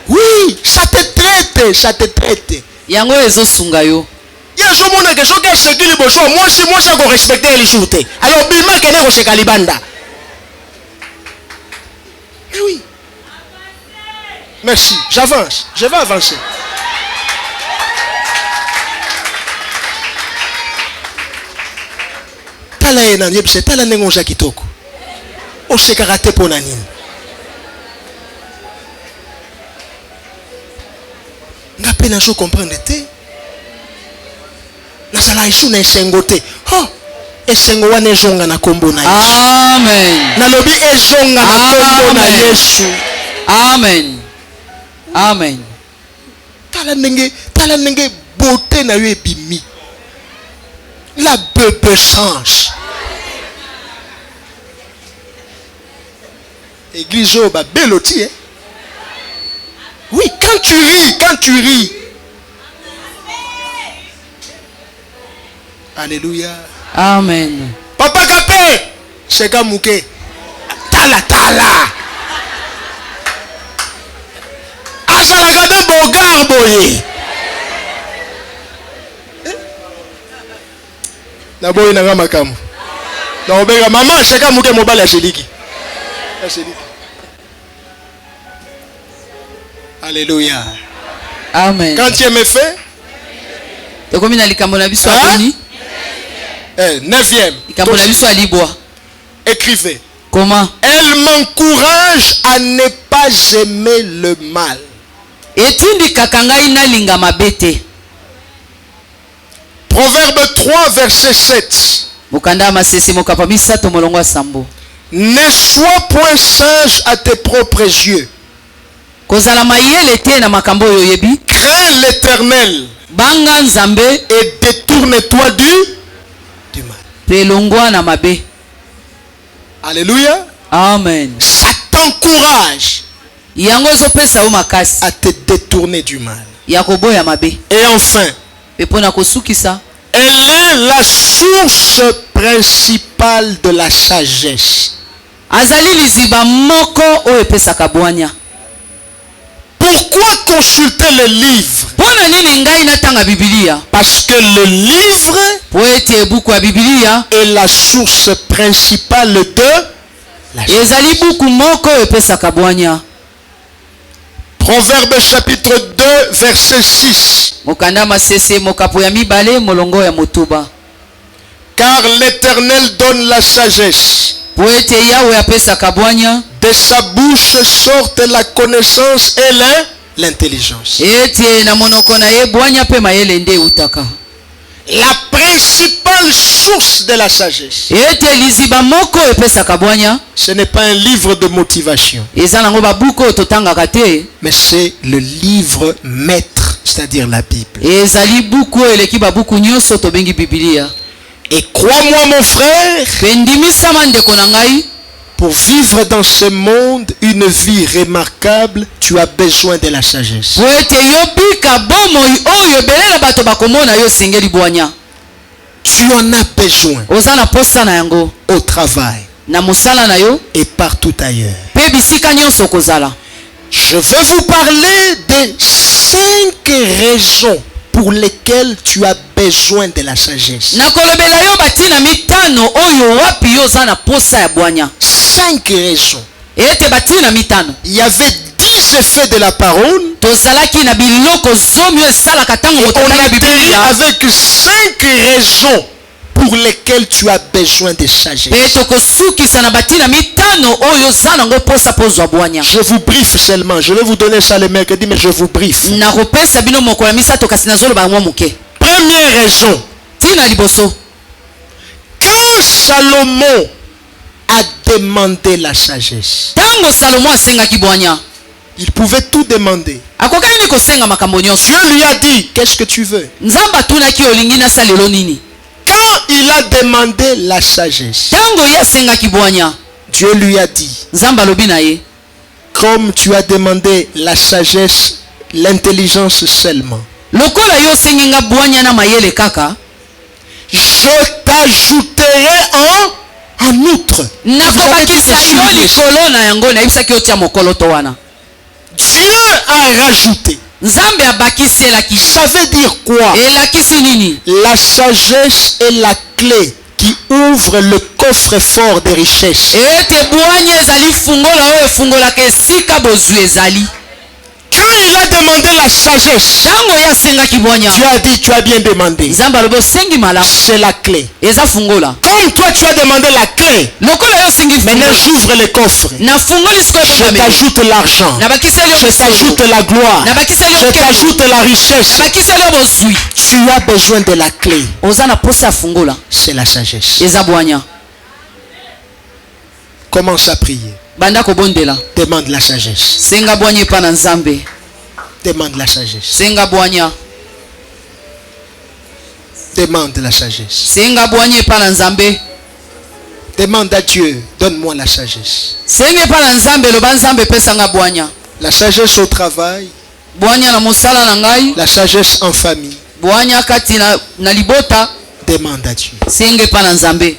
Oui, ça te traite. Yango ezo sunga yo. Yeso mona ke soki seki liboso moi si ça ko respecter les jours te. Alors bima kene ko seka libanda. Eh oui. Merci, j'avance. Je vais avancer. Tala ena yebse tala nengonja kitoko. O sekarate pona nini? Ngape na jo comprendre te. Na sala isu na esengo te. Oh, esengo wana ezonga na kombo na Yesu. Amen. Na lobi ezonga na kombo na Yesu. Amen. Amen. Tala nenge beauté na yo ebimi. La bebe change. Église ba beloti. Oui, quand tu ris. Alléluia. Amen. Papa Kapé, Sheka Mouké. Tala. Asala gade bogar boye. Na boye na makamu. Na obega maman Sheka Mouké mobali ya Sheliki. Alléluia. Amen. Quand tu me fait? Tokomi na likambo na biso aboni. 9e. Likambo na biso alibwa. Écrivez. Comment? Elle m'encourage à ne pas aimer le mal. Etindi kakangai na linga mabete. Proverbe 3 verset 7. Mukanda masese mokapa misato molongo sambo. Ne sois point sage à tes propres yeux. Kozala mayele te na makambo yo yebi. Crains l'Éternel. Banga nzambe et détourne-toi du mal. Pelongwa na mabe. Alléluia. Amen. Ça t'encourage yango ezopesa o makasi à te détourner du mal. Ya koboya mabe. Et enfin, pepona kosukisa. Elle est la source principale de la sagesse. Azali liziba moko o epesaka bwanya. Pourquoi consulter les livres Pona nini ngai natanga Biblia? Parce que le livre Po ete buku ya Biblia est la source principale de la sagesse. ezali buku moko epesaka bwanya. Proverbe chapitre 2 verset 6. Mokanda masese mokapo ya mibale molongo ya motuba. Car l'Éternel donne la sagesse. Po ete Yawe apesaka bwanya. De sa bouche sortent la connaissance et l'intelligence. Ete na monoko na ye bwanya pe mayele nde utaka. La principale source de la sagesse. Ete liziba moko epesaka bwanya. Ce n'est pas un livre de motivation. Eza nango ba buku totangaka te. Mais c'est le livre maître, c'est-à-dire la Bible. Ezali buku eleki ba buku nyonso tobengi Biblia. Et crois-moi mon frère, Pendimisama ndeko na ngai. pour vivre dans ce monde une vie remarquable, tu as besoin de la sagesse. Po ete yobika bomoi oyo belela bato bakomona yo sengeli bwanya. Tu en as besoin Oza na posa na yango. au travail Na musala na yo. et partout ailleurs. Pe bisika nyonso kozala. Je vais vous parler de 5 raisons pour lesquelles tu as besoin de la sagesse. Nakolobela yo batina mitano oyo wapi yo za na posa ya bwanya. 5 raisons. Ete batina mitano. Il y avait 10 effets de la parole. Tozalaki na biloko zomi esalaka tango Et on motanga a dit Biblia. avec 5 raisons pour lesquelles tu as besoin de sagesse. Pe tokosukisa na batina mitano oyo za nango posa pozwa bwanya. Je vous briefe seulement. Je vais vous donner ça le mercredi, mais je vous briefe. Nakopesa bino mokola misato kasi nazoloba mwa moke. Première raison. Tina liboso. Quand Salomon a demandé la sagesse, Tango Salomo asengaki bwanya. il pouvait tout demander. Akokaki ni kosenga makambo nyonso. Dieu lui a dit, qu'est-ce que tu veux? Nzambe atunaki olingi nasalelo nini? Quand il a demandé la sagesse, Tango ye asengaki bwanya. Dieu lui a dit, Nzambe alobi na ye. comme tu as demandé la sagesse, l'intelligence seulement, Lokola yo sengi nga bwanya na mayele kaka. je t'ajouterai en outre. Nakobakisa yo likolo na yango na yebisaki otia mokolo to wana. Dieu a rajouté. Nzambe abakisi elakisi. Ça veut dire quoi? Elakisi nini? La sagesse est la clé qui ouvre le coffre-fort des richesses. Ete bwanya ezali fungola oyo efungolaka esika bozwi ezali. Quand il a demandé la sagesse, Tango ye asengaki bwanya. Dieu a dit, tu as bien demandé. Nzambe alobi osengi malamu. C'est la clé. Eza fungola. Comme toi tu as demandé la clé, Lokola yo osengi maintenant fungola. j'ouvre le coffre. Na fungoli sikoyo Je ebongamelo. t'ajoute l'argent. Nabakiseli yo Je mosolo. t'ajoute la gloire. Nabakiseli Je yo kebo. t'ajoute la richesse. Nabakiseli yo bozwi. Tu as besoin de la clé. Oza na posa ya fungola. C'est la sagesse. Eza bwanya. Commence à prier. Banda kobondela. Demande la sagesse. Senga bwanya epa na Nzambe. Demande la sagesse. Senga bwanya. Demande la sagesse. Senga bwanya epa na Nzambe. Demande à Dieu, donne-moi la sagesse. Senga epa na Nzambe loba Nzambe pesanga bwanya. La sagesse au travail, Bwanya na mosala na ngai. la sagesse en famille. Bwanya kati na libota. Demande à Dieu. Senga epa na Nzambe.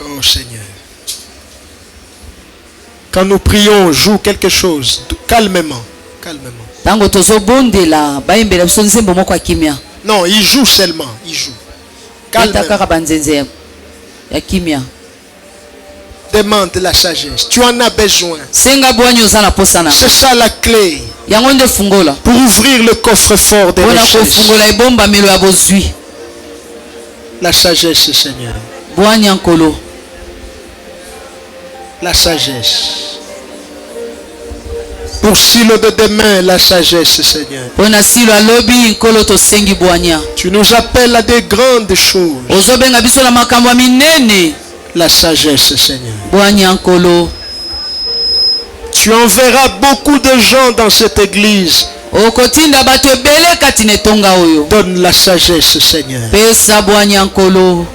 Oh Seigneur. Quand nous prions, joue quelque chose. Calmement. Calmement. Tango tozobondela bayembela biso nzembo moko ya kimia. Non, il joue seulement. Il joue. Kata Calmement. kaka banzenze ya kimia. Demande la sagesse. Tu en as besoin. Senga bwanya oza na posa na. C'est ça la clé Yango nde fungola. pour ouvrir le coffre-fort des Mpona richesses. kofungola ebombamelo ya bozwi. La sagesse, Seigneur. Bwanya nkolo. La sagesse. Pour Silo de demain, la sagesse, Seigneur. Mpona silo alobi nkolo tosengi bwanya. Tu nous appelles à des grandes choses. Ozobenga biso na makambo ya minene. La sagesse, Seigneur. Bwanya nkolo. Tu enverras beaucoup de gens dans cette église. Okotinda bato ebele kati na etonga oyo. Donne la sagesse, Seigneur. Pesa bwanya nkolo.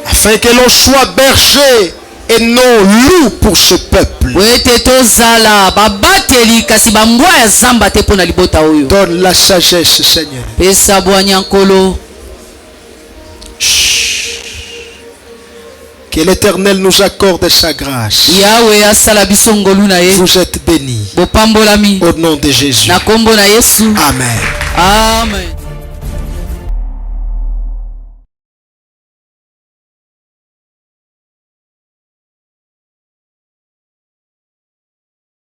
Afin que l'on soit berger et non loup pour ce peuple. Wete tozala babateli kasi bambwa ya zamba te mpona libota oyo. Donne la sagesse, Seigneur. Pesa bwanya nkolo. Que l'Éternel nous accorde sa grâce. Yawe asala biso ngolu na ye. Vous êtes bénis. Bopambolami. Au nom de Jésus. Na kombo na Yesu. Amen. Amen.